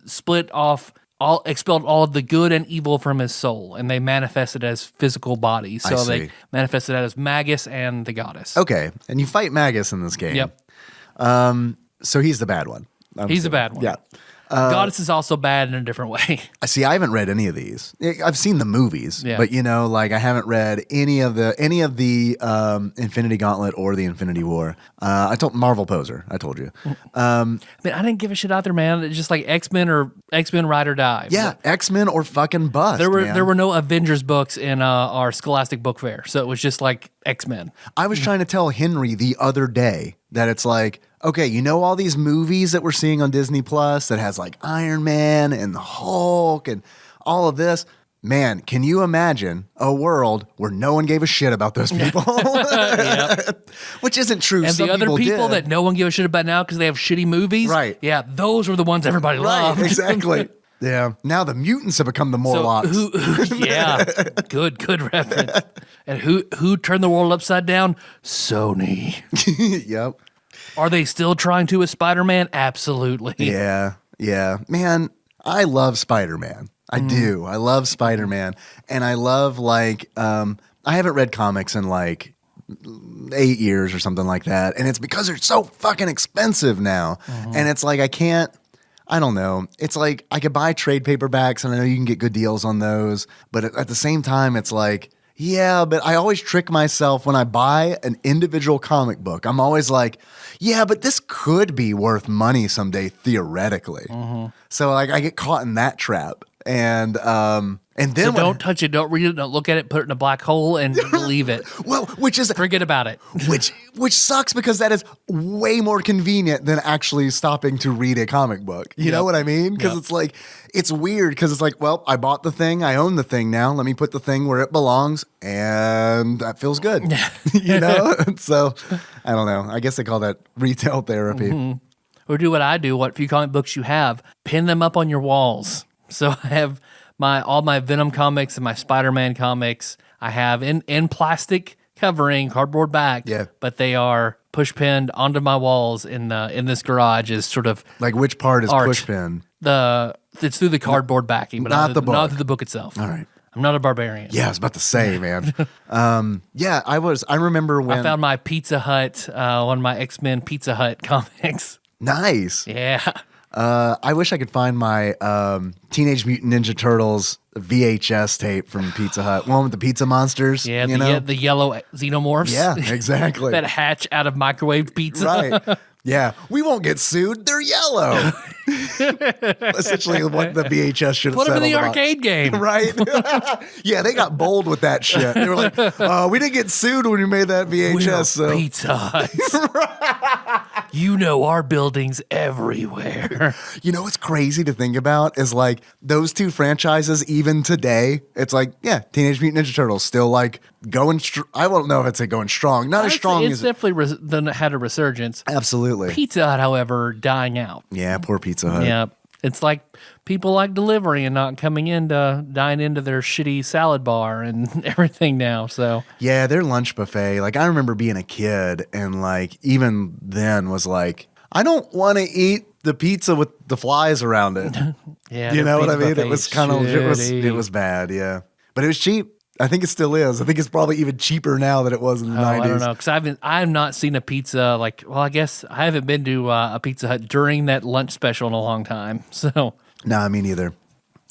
S2: expelled all of the good and evil from his soul, and they manifested as physical bodies. So they manifested as Magus and the Goddess.
S3: Okay. And you fight Magus in this game.
S2: Yep.
S3: So he's the bad one.
S2: He's the bad one.
S3: Yeah.
S2: Goddess is also bad in a different way.
S3: See, I haven't read any of these. I've seen the movies,
S2: Yeah.
S3: but like I haven't read any of the Infinity Gauntlet or the Infinity War. I told Marvel poser. I told you.
S2: I mean, I didn't give a shit out there, man. It's just like X-Men or X-Men Ride or Die.
S3: Yeah, X-Men or fucking bust.
S2: There
S3: man.
S2: were no Avengers books in our Scholastic Book Fair, so it was just like X-Men.
S3: I was trying to tell Henry the other day that it's like, okay, you know all these movies that we're seeing on Disney Plus that has like Iron Man and the Hulk and all of this? Man, can you imagine a world where no one gave a shit about those people? Which isn't true.
S2: And
S3: Some
S2: the other people
S3: did.
S2: that no one gives a shit about now because they have shitty movies,
S3: Right.
S2: Yeah, those were the ones everybody
S3: Right,
S2: loved.
S3: exactly. Yeah. Now the mutants have become the Morlocks.
S2: Yeah, good reference. And who turned the world upside down? Sony.
S3: Yep.
S2: Are they still trying to with Spider-Man? Absolutely.
S3: Yeah. Yeah. Man, I love Spider-Man. I do. I love Spider-Man. And I love I haven't read comics in 8 years or something like that. And it's because they're so fucking expensive now. And it's like I don't know. It's like I could buy trade paperbacks and I know you can get good deals on those. But at the same time, it's like, yeah, but I always trick myself when I buy an individual comic book. I'm always like, yeah, but this could be worth money someday, theoretically. So I get caught in that trap. And then
S2: So don't touch it, don't read it, don't look at it, put it in a black hole and leave it.
S3: Well,
S2: Forget about it.
S3: which sucks because that is way more convenient than actually stopping to read a comic book. You know what I mean? Because it's like, it's weird because it's like, well, I bought the thing, I own the thing now. Let me put the thing where it belongs, and that feels good. So I don't know. I guess they call that retail therapy.
S2: Or do what I do, what few comic books you have, pin them up on your walls. So I have all my Venom comics and my Spider-Man comics. I have in plastic covering, cardboard back.
S3: Yeah.
S2: But they are push pinned onto my walls in this garage as sort of
S3: Like which part is
S2: art.
S3: push pin?
S2: It's through the cardboard backing, but
S3: Not the book.
S2: not through the book itself.
S3: All right.
S2: I'm not a barbarian.
S3: Yeah, I was about to say, man. Yeah, I remember when.
S2: I found my Pizza Hut, one of my X-Men Pizza Hut comics.
S3: Nice.
S2: Yeah.
S3: I wish I could find my Teenage Mutant Ninja Turtles VHS tape from Pizza Hut. One with the pizza monsters.
S2: Yeah,
S3: you
S2: the yellow xenomorphs.
S3: Yeah, exactly.
S2: That hatch out of microwave pizza.
S3: Right. Yeah. We won't get sued. They're yellow. Essentially what the VHS should have
S2: Put them in
S3: settled
S2: the
S3: about.
S2: arcade game.
S3: Right? Yeah, they got bold with that shit. They were like, we didn't get sued when we made that VHS. So.
S2: Pizza Hut. You know our buildings everywhere.
S3: You know what's crazy to think about is like those two franchises, even today, it's like, yeah, Teenage Mutant Ninja Turtles still like going, I don't know if it's going strong. Not as strong
S2: it's
S3: as
S2: definitely had a resurgence.
S3: Absolutely.
S2: Pizza Hut, however, dying out.
S3: Yeah, poor Pizza Hut.
S2: Yeah. It's like people like delivery and not coming in to dine into their shitty salad bar and everything now. So
S3: Yeah, their lunch buffet. Like I remember being a kid and like even then was like, I don't want to eat the pizza with the flies around it.
S2: yeah,
S3: You know what I mean? It
S2: buffet's
S3: was kind of it
S2: shitty.
S3: was bad, yeah. But it was cheap. I think it still is. I think it's probably even cheaper now than it was in the 90s.
S2: I don't know, because I've not seen a pizza I guess I haven't been to a Pizza Hut during that lunch special in a long time. So
S3: Nah, me neither.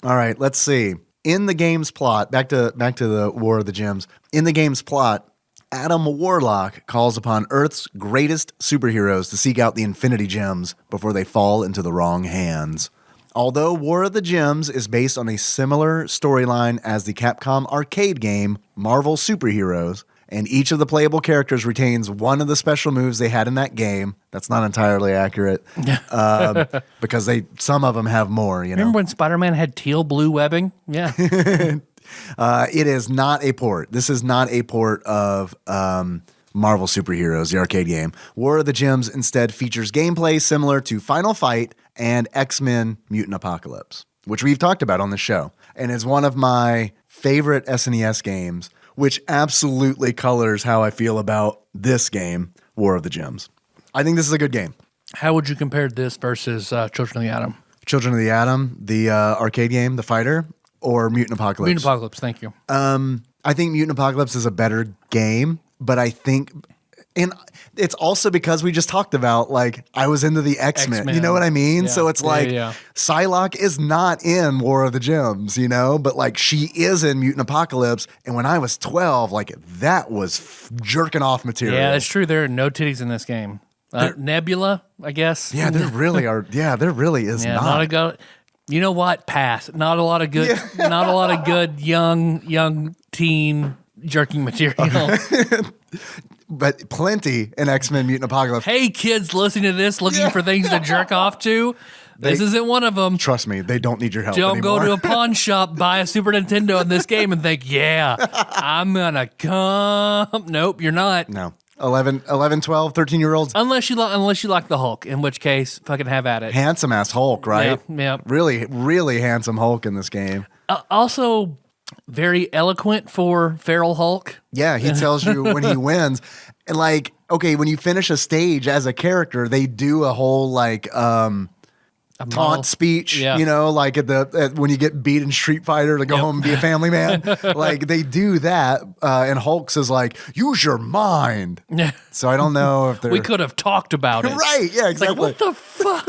S3: All right, let's see. In the game's plot, back to the War of the Gems. In the game's plot, Adam Warlock calls upon Earth's greatest superheroes to seek out the Infinity Gems before they fall into the wrong hands. Although War of the Gems is based on a similar storyline as the Capcom arcade game Marvel Superheroes, and each of the playable characters retains one of the special moves they had in that game. That's not entirely accurate because some of them have more. You know,
S2: remember when Spider-Man had teal blue webbing? Yeah.
S3: it is not a port. This is not a port of Marvel Superheroes, the arcade game. War of the Gems instead features gameplay similar to Final Fight and X-Men Mutant Apocalypse, which we've talked about on the show, and is one of my favorite SNES games, which absolutely colors how I feel about this game, War of the Gems. I think this is a good game.
S2: How would you compare this versus Children of the Atom?
S3: Children of the Atom, the arcade game, the fighter, or Mutant Apocalypse?
S2: Mutant Apocalypse, thank you.
S3: I think Mutant Apocalypse is a better game, but I think, and it's also because we just talked about, like, I was into the X-Men. You know what I mean?
S2: Yeah.
S3: So it's like,
S2: Yeah.
S3: Psylocke is not in War of the Gems, you know, but like she is in Mutant Apocalypse. And when I was 12, like that was jerking off material.
S2: Yeah, that's true. There are no titties in this game. Nebula, I guess.
S3: Yeah, there really are. Yeah, there really is
S2: Yeah,
S3: not.
S2: not a go. You know what? Pass. Not a lot of good. Not a lot of good young teen jerking material.
S3: But plenty in X-Men Mutant Apocalypse.
S2: Hey, kids, listening to this, looking for things to jerk off to. This isn't one of them.
S3: Trust me, they don't need your help
S2: Don't
S3: anymore.
S2: go to a pawn shop, buy a Super Nintendo in this game, and think, yeah, I'm gonna come. Nope, you're not.
S3: No. 11, 12, 13-year-olds.
S2: Unless you like the Hulk, in which case, fucking have at it.
S3: Handsome ass Hulk, right?
S2: Yeah.
S3: Really, really handsome Hulk in this game.
S2: Also, very eloquent for feral Hulk.
S3: Yeah, he tells you when he wins. And like, okay, when you finish a stage as a character, they do a whole like taunt speech, you know, like when you get beat in Street Fighter to go home and be a family man. Like they do that, and Hulk's is like, use your mind.
S2: Yeah.
S3: So I don't know if they're...
S2: We could have talked about it.
S3: Right, yeah, exactly.
S2: Like, what the fuck?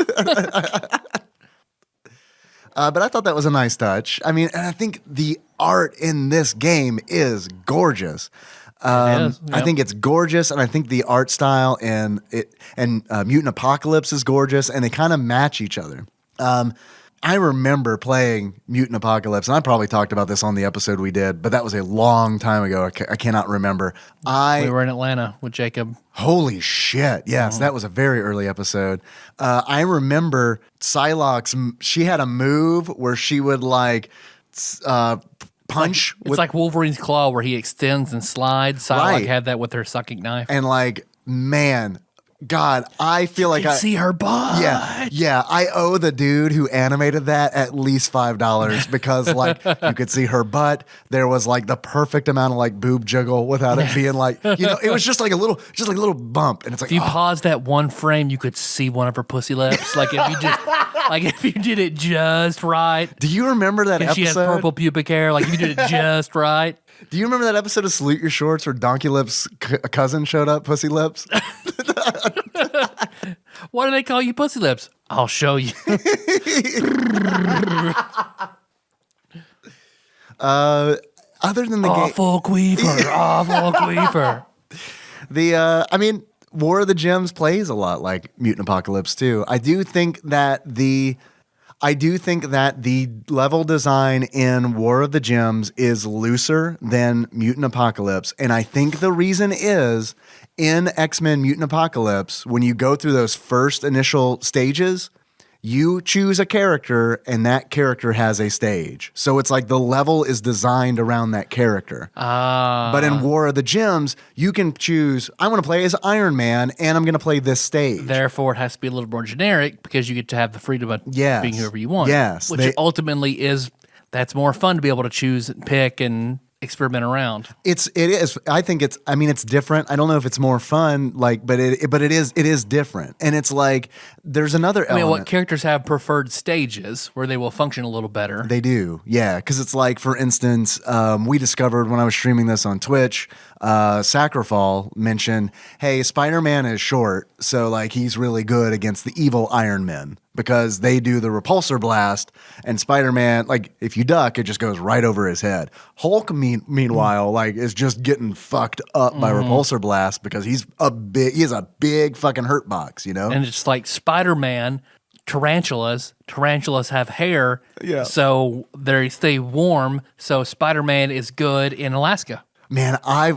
S3: But I thought that was a nice touch. I mean, and I think the art in this game is gorgeous. I think it's gorgeous, and I think the art style and Mutant Apocalypse is gorgeous, and they kind of match each other. I remember playing Mutant Apocalypse, and I probably talked about this on the episode we did, but that was a long time ago. I cannot remember.
S2: We were in Atlanta with Jacob.
S3: Holy shit. Yes, that was a very early episode. I remember Psylocke, she had a move where she would like punch.
S2: It's like Wolverine's claw where he extends and slides. Psylocke had that with her sucking knife.
S3: And like, man, God, I feel like I
S2: see her butt.
S3: Yeah. I owe the dude who animated that at least $5 because like you could see her butt. There was like the perfect amount of like boob jiggle without it being like, you know, it was just like a little bump. And it's like,
S2: if you pause that one frame, you could see one of her pussy lips. Like if you did it just right.
S3: Do you remember that episode?
S2: She has purple pubic hair. Like if you did it just right.
S3: Do you remember that episode of Salute Your Shorts where Donkey Lips' cousin showed up, Pussy Lips?
S2: Why do they call you Pussy Lips? I'll show you.
S3: Other than the
S2: awful queefer.
S3: I mean, War of the Gems plays a lot like Mutant Apocalypse too. I do think that the level design in War of the Gems is looser than Mutant Apocalypse. And I think the reason is in X-Men Mutant Apocalypse, when you go through those first initial stages, you choose a character and that character has a stage. So it's like the level is designed around that character. But in War of the Gems, you can choose, I want to play as Iron Man and I'm going to play this stage.
S2: Therefore, it has to be a little more generic because you get to have the freedom of being whoever you want.
S3: Yes.
S2: Which ultimately that's more fun to be able to choose and pick and experiment around.
S3: It is. I think it's different. I don't know if it's more fun, like, but it is different. And it's like, there's another element.
S2: What characters have preferred stages where they will function a little better.
S3: They do. Yeah. Cause it's like, for instance, we discovered when I was streaming this on Twitch, Sacrifall mentioned, hey, Spider-Man is short. So like, he's really good against the evil Iron Men because they do the repulsor blast, and Spider-Man, like if you duck, it just goes right over his head. Hulk, meanwhile, like is just getting fucked up by repulsor blast because he has a big fucking hurt box, you know?
S2: And it's like Spider-Man, tarantulas have hair, so they stay warm, so Spider-Man is good in Alaska.
S3: Man, I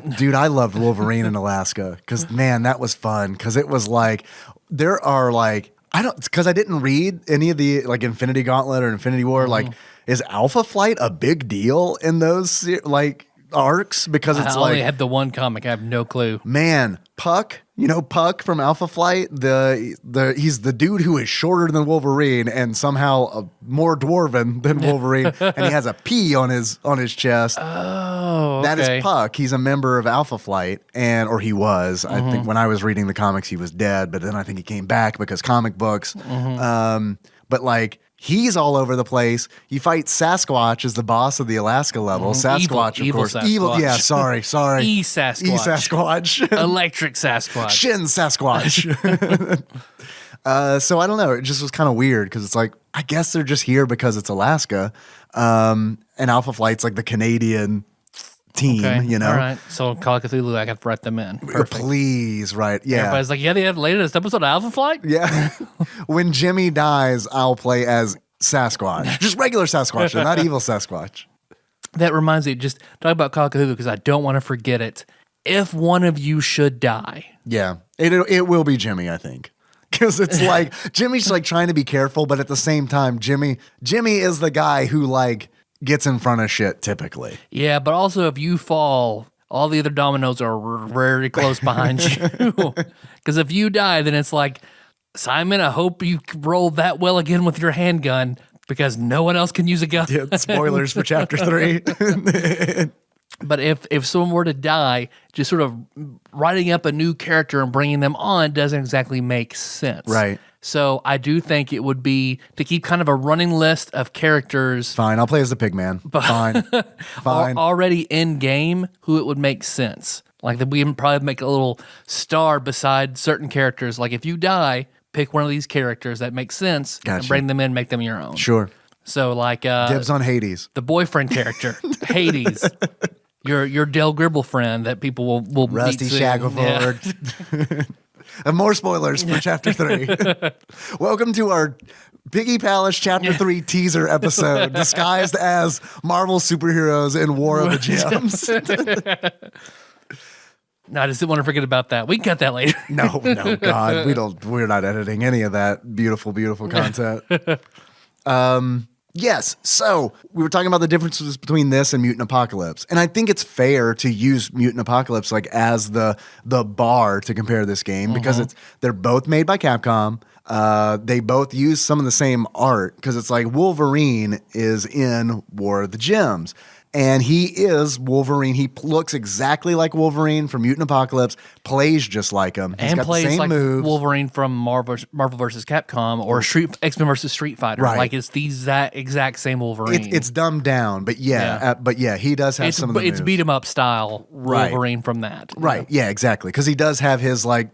S3: loved Wolverine in Alaska because, man, that was fun because it was like, there are like, because I didn't read any of the like Infinity Gauntlet or Infinity War. Like, is Alpha Flight a big deal in those like arcs? Because it's
S2: I only had the one comic. I have no clue.
S3: Man, Puck, you know Puck from Alpha Flight. He's the dude who is shorter than Wolverine and somehow more dwarven than Wolverine, and he has a P on his chest.
S2: Oh,
S3: okay. That is Puck. He's a member of Alpha Flight, or he was. I think when I was reading the comics, he was dead, but then I think he came back because comic books. But like, he's all over the place. You fight Sasquatch as the boss of the Alaska level. Sasquatch,
S2: evil
S3: of course.
S2: Sasquatch.
S3: Evil. Yeah, sorry.
S2: E-Sasquatch.
S3: E-Sasquatch.
S2: Electric Sasquatch.
S3: Shin Sasquatch. So I don't know. It just was kind of weird because it's like, I guess they're just here because it's Alaska. And Alpha Flight's like the Canadian team, you know?
S2: All right. So Call of Cthulhu, I got to write them in. Perfect.
S3: Please, right. Yeah.
S2: Everybody's like, they have the latest episode of Alpha Flight?
S3: Yeah. When Jimmy dies, I'll play as Sasquatch. Just regular Sasquatch, not evil Sasquatch.
S2: That reminds me, just talk about Call of Cthulhu because I don't want to forget it. If one of you should die.
S3: Yeah. It will be Jimmy, I think. Because it's like, Jimmy's like trying to be careful, but at the same time, Jimmy is the guy who like gets in front of shit typically.
S2: Yeah, but also if you fall, all the other dominoes are very close behind you. Because if you die, then it's like, Simon, I hope you roll that well again with your handgun because no one else can use a gun.
S3: Yeah, spoilers for chapter 3.
S2: But if someone were to die, just sort of writing up a new character and bringing them on doesn't exactly make sense.
S3: Right.
S2: So I do think it would be to keep kind of a running list of characters
S3: Fine, I'll play as the pig man. Fine. Fine.
S2: already in game who it would make sense. Like that we can probably make a little star beside certain characters. Like if you die, pick one of these characters that makes sense and
S3: Gotcha.
S2: bring them in, make them your own.
S3: Sure.
S2: So like
S3: Dibs on Hades.
S2: the boyfriend character, Hades. Your Del Gribble friend that people will
S3: Rusty
S2: meet soon.
S3: Shackleford.
S2: Yeah.
S3: And more spoilers for chapter 3. Welcome to our Piggy Palace chapter 3 teaser episode, disguised as Marvel superheroes in War of the Gems.
S2: No, I just didn't want to forget about that. We can cut that later.
S3: No, God, we're not editing any of that beautiful, beautiful content. Yes, so we were talking about the differences between this and Mutant Apocalypse, and I think it's fair to use Mutant Apocalypse like as the bar to compare this game because they're both made by Capcom. They both use some of the same art because it's like Wolverine is in War of the Gems. And he is Wolverine. He looks exactly like Wolverine from Mutant Apocalypse, plays just like him. He's
S2: And
S3: got
S2: plays
S3: the same
S2: like
S3: moves.
S2: Wolverine from Marvel vs. Capcom or X-Men vs. Street Fighter.
S3: Right.
S2: Like it's that exact same Wolverine.
S3: It's dumbed down, but he does have some of the moves.
S2: It's beat 'em up style Wolverine from that.
S3: Right. Yeah, exactly. Because he does have his like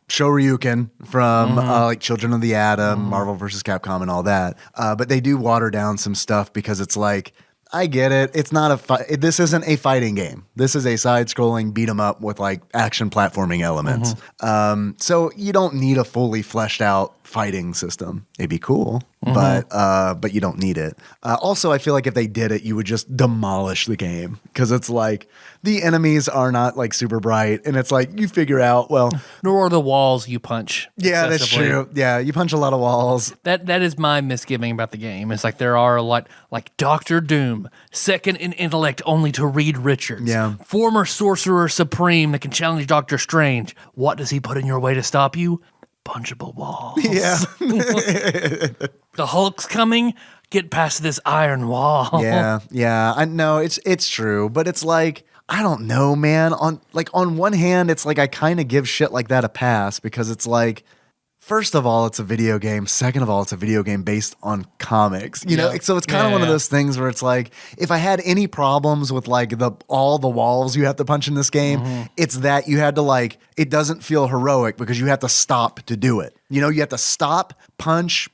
S3: Shoryuken from like Children of the Atom, Marvel vs. Capcom, and all that. But they do water down some stuff because it's like, I get it. It's not this isn't a fighting game. This is a side-scrolling beat 'em up with like action platforming elements. So you don't need a fully fleshed out fighting system. It'd be cool, but you don't need it. Also, I feel like if they did it, you would just demolish the game because it's like the enemies are not like super bright, and it's like you figure out
S2: Nor are the walls you punch.
S3: Yeah, that's
S2: excessively.
S3: true. Yeah, you punch a lot of walls.
S2: That is my misgiving about the game. It's like there are a lot, like Doctor Doom, second in intellect only to Reed Richards.
S3: Yeah.
S2: Former Sorcerer Supreme that can challenge Doctor Strange. What does he put in your way to stop you? Punchable walls.
S3: Yeah.
S2: The Hulk's coming. Get past this iron wall.
S3: Yeah. I know it's true, but it's like, I don't know, man. On one hand, it's like I kind of give shit like that a pass because it's like, first of all, it's a video game. Second of all, it's a video game based on comics. You know, so it's kind of one of those things where it's like, if I had any problems with like all the walls you have to punch in this game, it's that you had to like, it doesn't feel heroic because you have to stop to do it. You know, you have to stop, punch,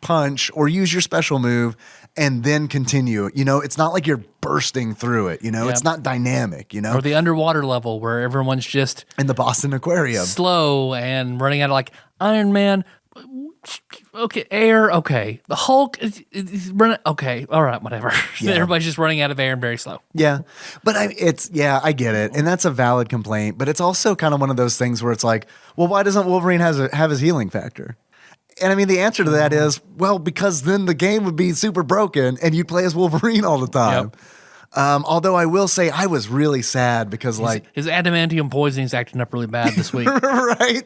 S3: or use your special move and then continue. You know, it's not like you're bursting through it. You know, it's not dynamic, you know?
S2: Or the underwater level where everyone's just
S3: In the Boston Aquarium.
S2: slow and running out of like Iron Man. Okay, air. Okay, the Hulk is running. Okay, all right, whatever. Everybody's just running out of air and very slow.
S3: Yeah, but I get it, and that's a valid complaint. But it's also kind of one of those things where it's like, well, why doesn't Wolverine have his healing factor? And I mean, the answer to that is, well, because then the game would be super broken, and you'd play as Wolverine all the time. Although I will say, I was really sad because
S2: His adamantium poisoning is acting up really bad this week.
S3: right.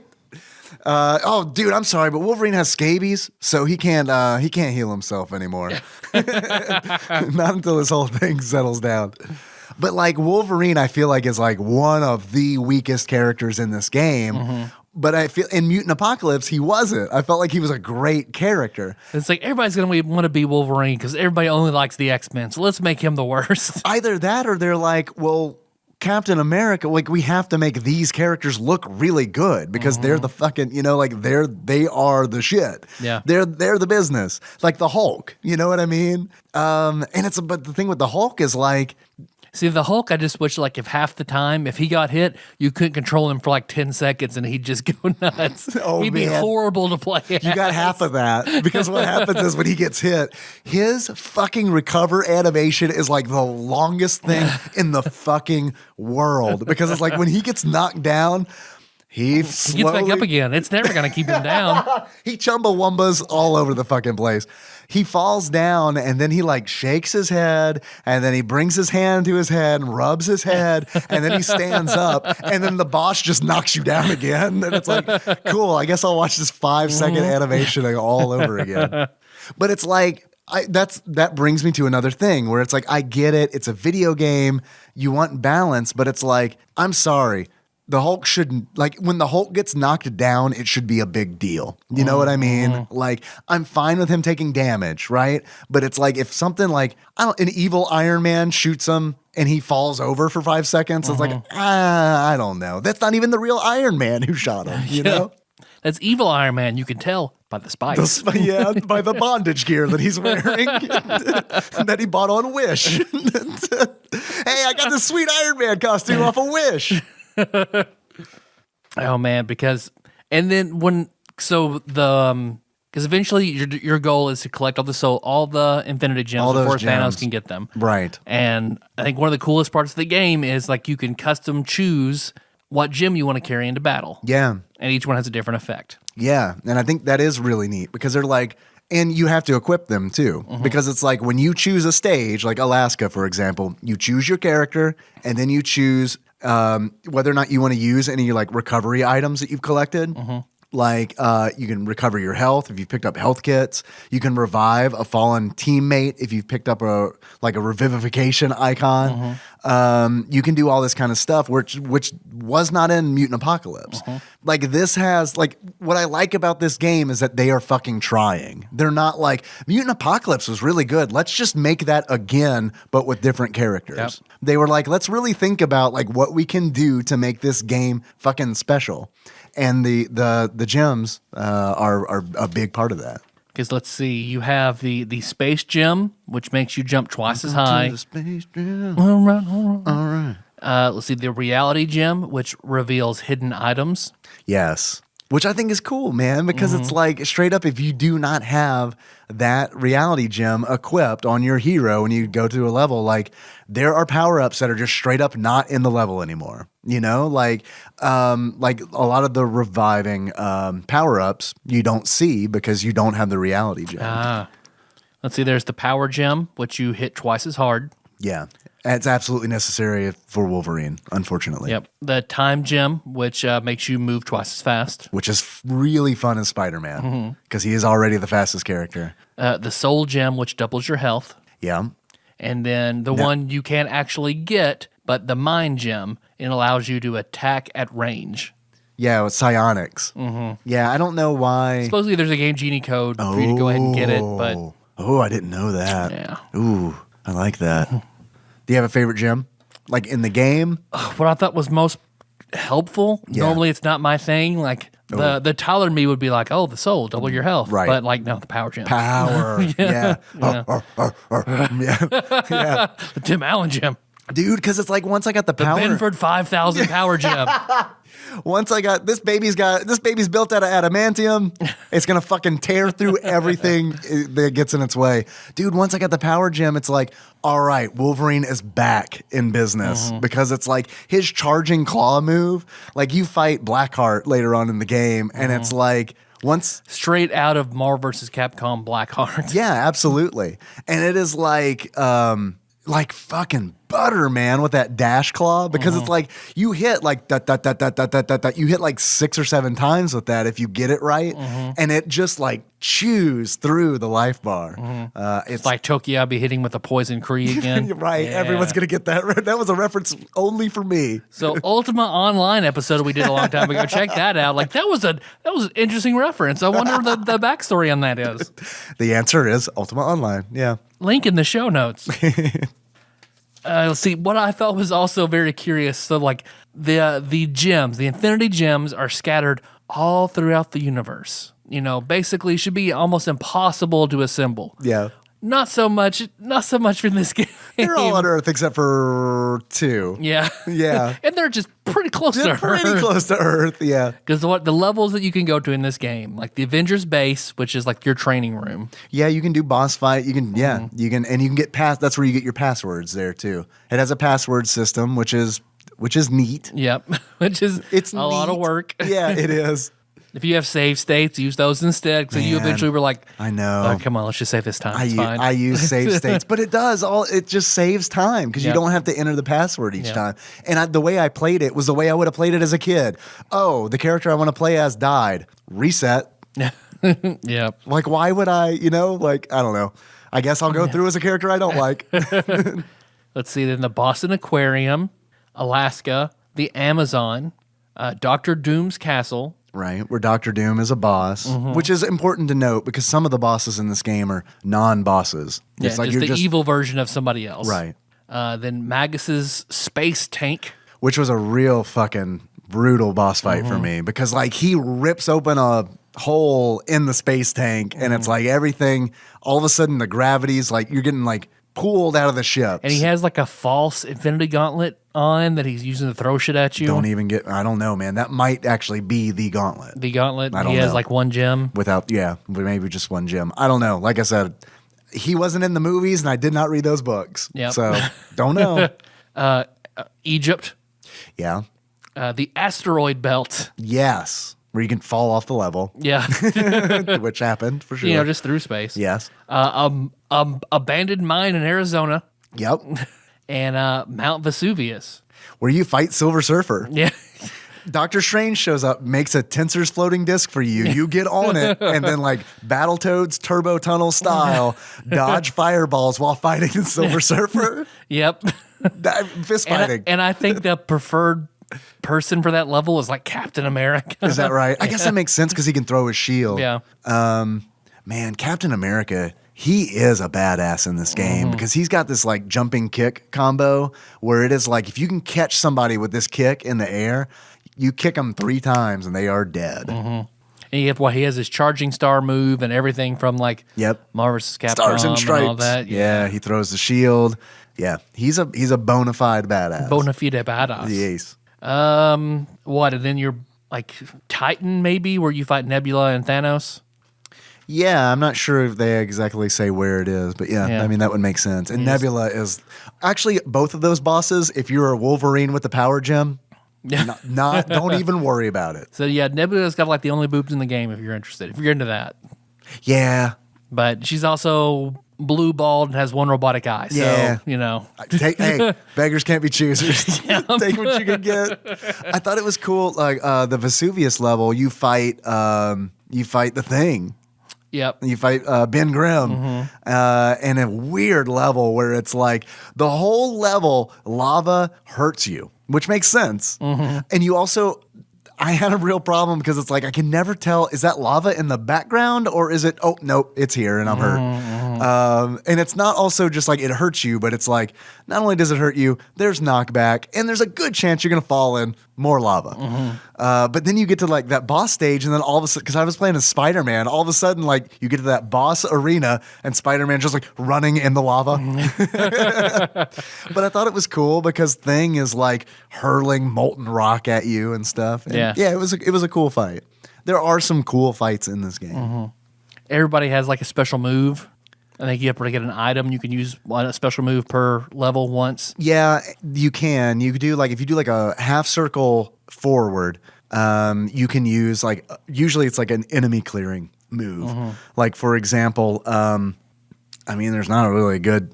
S3: Dude, I'm sorry, but Wolverine has scabies, so he can't heal himself anymore. Not until this whole thing settles down. But like Wolverine, I feel like is like one of the weakest characters in this game. But I feel in Mutant Apocalypse, he wasn't. I felt like he was a great character.
S2: It's like everybody's going to want to be Wolverine because everybody only likes the X-Men, so let's make him the worst.
S3: Either that or they're like, well, Captain America, like we have to make these characters look really good because they're the fucking, you know, like they are the shit.
S2: Yeah.
S3: They're the business. Like the Hulk, you know what I mean? But the thing with the Hulk is like,
S2: See, the Hulk, I just wish, like, if half the time, if he got hit, you couldn't control him for like 10 seconds and he'd just go nuts. He'd be horrible to play as.
S3: You got half of that because what happens is when he gets hit, his fucking recover animation is like the longest thing in the fucking world because it's like when he gets knocked down, He
S2: He gets back up again. It's never going to keep him down.
S3: He chumbawumbas all over the fucking place. He falls down and then he like shakes his head and then he brings his hand to his head and rubs his head and then he stands up and then the boss just knocks you down again. And it's like, cool, I guess I'll watch this 5-second animation all over again. But it's like, that brings me to another thing where it's like, I get it. It's a video game. You want balance, but it's like, I'm sorry. The Hulk shouldn't, like, when the Hulk gets knocked down, it should be a big deal. You know what I mean? Like, I'm fine with him taking damage, right? But it's like, if something like, an evil Iron Man shoots him and he falls over for 5 seconds, it's like, I don't know. That's not even the real Iron Man who shot him, you know?
S2: That's evil Iron Man. You can tell by the spikes.
S3: By the bondage gear that he's wearing that he bought on Wish. Hey, I got this sweet Iron Man costume off of Wish.
S2: Oh man, because eventually your goal is to collect all the Infinity Gems before Thanos can get them.
S3: Right.
S2: And I think one of the coolest parts of the game is like you can custom choose what gem you want to carry into battle.
S3: Yeah.
S2: And each one has a different effect.
S3: Yeah. And I think that is really neat because they're like, and you have to equip them too, because it's like when you choose a stage, like Alaska, for example, you choose your character and then you choose whether or not you want to use any like recovery items that you've collected. Like you can recover your health if you've picked up health kits. You can revive a fallen teammate if you've picked up a revivification icon. You can do all this kind of stuff, which was not in Mutant Apocalypse. Like this has like what I like about this game is that they are fucking trying. They're not like Mutant Apocalypse was really good. Let's just make that again, but with different characters.
S2: Yep.
S3: They were like, let's really think about like what we can do to make this game fucking special. And the gems are a big part of that.
S2: Because let's see, you have the space gem, which makes you jump twice as high.
S3: The space gem.
S2: All right.
S3: All right.
S2: Let's see, the reality gem, which reveals hidden items.
S3: Yes. Which I think is cool, man, because it's like straight up, if you do not have that reality gem equipped on your hero when you go to a level, like there are power-ups that are just straight up not in the level anymore. You know, like a lot of the reviving power-ups you don't see because you don't have the reality gem.
S2: Let's see, there's the power gem, which you hit twice as hard.
S3: Yeah. It's absolutely necessary for Wolverine, unfortunately.
S2: Yep. The time gem, which makes you move twice as fast.
S3: Which is really fun as Spider-Man because he is already the fastest character.
S2: The soul gem, which doubles your health.
S3: Yeah.
S2: And then the one you can't actually get, but the mind gem, it allows you to attack at range.
S3: Yeah, with psionics. Yeah, I don't know why.
S2: Supposedly there's a Game Genie code for you to go ahead and get it, but...
S3: Oh, I didn't know that.
S2: Yeah.
S3: Ooh, I like that. Do you have a favorite gem? Like in the game?
S2: What I thought was most helpful, normally it's not my thing, like... The Tyler me would be like, oh, the soul, double your health.
S3: Right.
S2: But like, no, the power gem.
S3: Power. Yeah.
S2: Yeah.
S3: Yeah.
S2: The Tim Allen gem.
S3: Dude, because it's like once I got the power.
S2: Benford 5000 power gem.
S3: Once I got this baby's built out of adamantium. It's gonna fucking tear through everything that gets in its way. Dude, once I got the power gem, it's like, all right, Wolverine is back in business because it's like his charging claw move. Like you fight Blackheart later on in the game, and it's like once
S2: straight out of Marvel vs. Capcom Blackheart.
S3: Yeah, absolutely. And it is like fucking butter, man, with that dash claw because it's like you hit like you hit like 6 or 7 times with that if you get it right, and it just like chews through the life bar.
S2: It's like Tokiabi hitting with a poison Kree again.
S3: Right,
S2: Yeah.
S3: everyone's gonna get that. That was a reference only for me.
S2: So Ultima Online episode we did a long time ago. Check that out. Like that was an interesting reference. I wonder what the backstory on that is.
S3: The answer is Ultima Online. Yeah.
S2: Link in the show notes. Let's see. What I thought was also very curious. So, like the gems, the Infinity Gems, are scattered all throughout the universe. You know, basically, should be almost impossible to assemble.
S3: Yeah.
S2: Not so much in this game.
S3: They're all on Earth except for 2.
S2: Yeah.
S3: Yeah.
S2: And they're just pretty close to Earth.
S3: Pretty close to Earth, yeah.
S2: Because the levels that you can go to in this game, like the Avengers base, which is like your training room.
S3: Yeah, you can do boss fight. You can, you can get past. That's where you get your passwords there too. It has a password system, which is which is neat.
S2: Yep. Which is
S3: It's
S2: a lot of
S3: neat.
S2: work.
S3: Yeah, it is.
S2: If you have save states, use those instead. So you
S3: Man,
S2: evi were like,
S3: I know.
S2: Oh, come on, let's just save this time. It's
S3: I
S2: fine.
S3: use save states, but it just saves time because you
S2: Yep.
S3: don't have to enter the password each
S2: Yep.
S3: time. And the way I played it was the way I would have played it as a kid. Oh, the character I want to play as died. Reset.
S2: Yep.
S3: Like, why would I, I don't know. I guess I'll go through as a character I don't like.
S2: Let's see, then the Boston Aquarium, Alaska, the Amazon, Dr. Doom's Castle.
S3: Right, where Doctor Doom is a boss,
S2: Mm-hmm.
S3: which is important to note because some of the bosses in this game are non-bosses.
S2: Yeah,
S3: It's like
S2: just
S3: you're
S2: the evil version of somebody else.
S3: Right.
S2: Then Magus's Space Tank.
S3: Which was a real fucking brutal boss fight
S2: Mm-hmm.
S3: for me because like he rips open a hole in the space tank and
S2: Mm-hmm.
S3: it's like everything, all of a sudden the gravity's like you're getting like pulled out of the ship.
S2: And he has like a false Infinity Gauntlet on that he's using to throw shit at you.
S3: I don't know, man. That might actually be the gauntlet.
S2: The Gauntlet.
S3: I don't
S2: He has
S3: know.
S2: like one gem.
S3: Maybe just one gem. I don't know. Like I said, he wasn't in the movies and I did not read those books.
S2: Yep.
S3: So don't know.
S2: Egypt.
S3: Yeah.
S2: The Asteroid Belt.
S3: Yes. Where you can fall off the level,
S2: Yeah.
S3: which happened for sure.
S2: Just through space.
S3: Yes.
S2: Abandoned mine in Arizona.
S3: Yep.
S2: And Mount Vesuvius.
S3: Where you fight Silver Surfer.
S2: Yeah.
S3: Doctor Strange shows up, makes a Tensor's floating disc for you. You get on it, and then like Battletoads Turbo Tunnel style, dodge fireballs while fighting the Silver Surfer.
S2: Yep.
S3: Fist fighting.
S2: And I think the preferred person for that level is like Captain America.
S3: Is that right? I guess that makes sense because he can throw his shield.
S2: Yeah.
S3: Man, Captain America, he is a badass in this game because he's got this like jumping kick combo where it is like if you can catch somebody with this kick in the air, you kick them 3 times and they are dead.
S2: And he has his charging star move and everything from like Marvel vs. Capcom
S3: Stars and Stripes.
S2: and all that.
S3: Yeah, he throws the shield. Yeah, he's a bona fide badass.
S2: Bona fide badass.
S3: Yes.
S2: What? And then you're like Titan maybe where you fight Nebula and Thanos?
S3: Yeah, I'm not sure if they exactly say where it is, but yeah.
S2: Yeah.
S3: I mean, that would make sense. And Nebula is actually both of those bosses, if you're a Wolverine with the power gem, don't even worry about it.
S2: So yeah, Nebula's got like the only boobs in the game if you're interested. If you're into that.
S3: Yeah.
S2: But she's also blue balled and has one robotic eye. So,
S3: Yeah. Hey, beggars can't be choosers. Take what you can get. I thought it was cool. Like the Vesuvius level, you fight the Thing.
S2: Yep.
S3: You fight Ben Grimm in a weird level where it's like the whole level lava hurts you, which makes sense. And you also, I had a real problem because it's like I can never tell, is that lava in the background or is it, oh, nope, it's here and I'm hurt. And it's not also just like it hurts you, but it's like not only does it hurt you, there's knockback and there's a good chance you're going to fall in more lava. But then you get to like that boss stage and then all of a sudden, because I was playing as Spider-Man, all of a sudden like you get to that boss arena and Spider-Man just like running in the lava. But I thought it was cool because Thing is like hurling molten rock at you and stuff. And yeah, it was a cool fight. There are some cool fights in this game.
S2: Everybody has like a special move. I think you have to get an item. You can use a special move per level once.
S3: Yeah, you can. You could do like if you do like a half circle forward, you can use like usually it's like an enemy clearing move. Like for example, I mean, there's not really good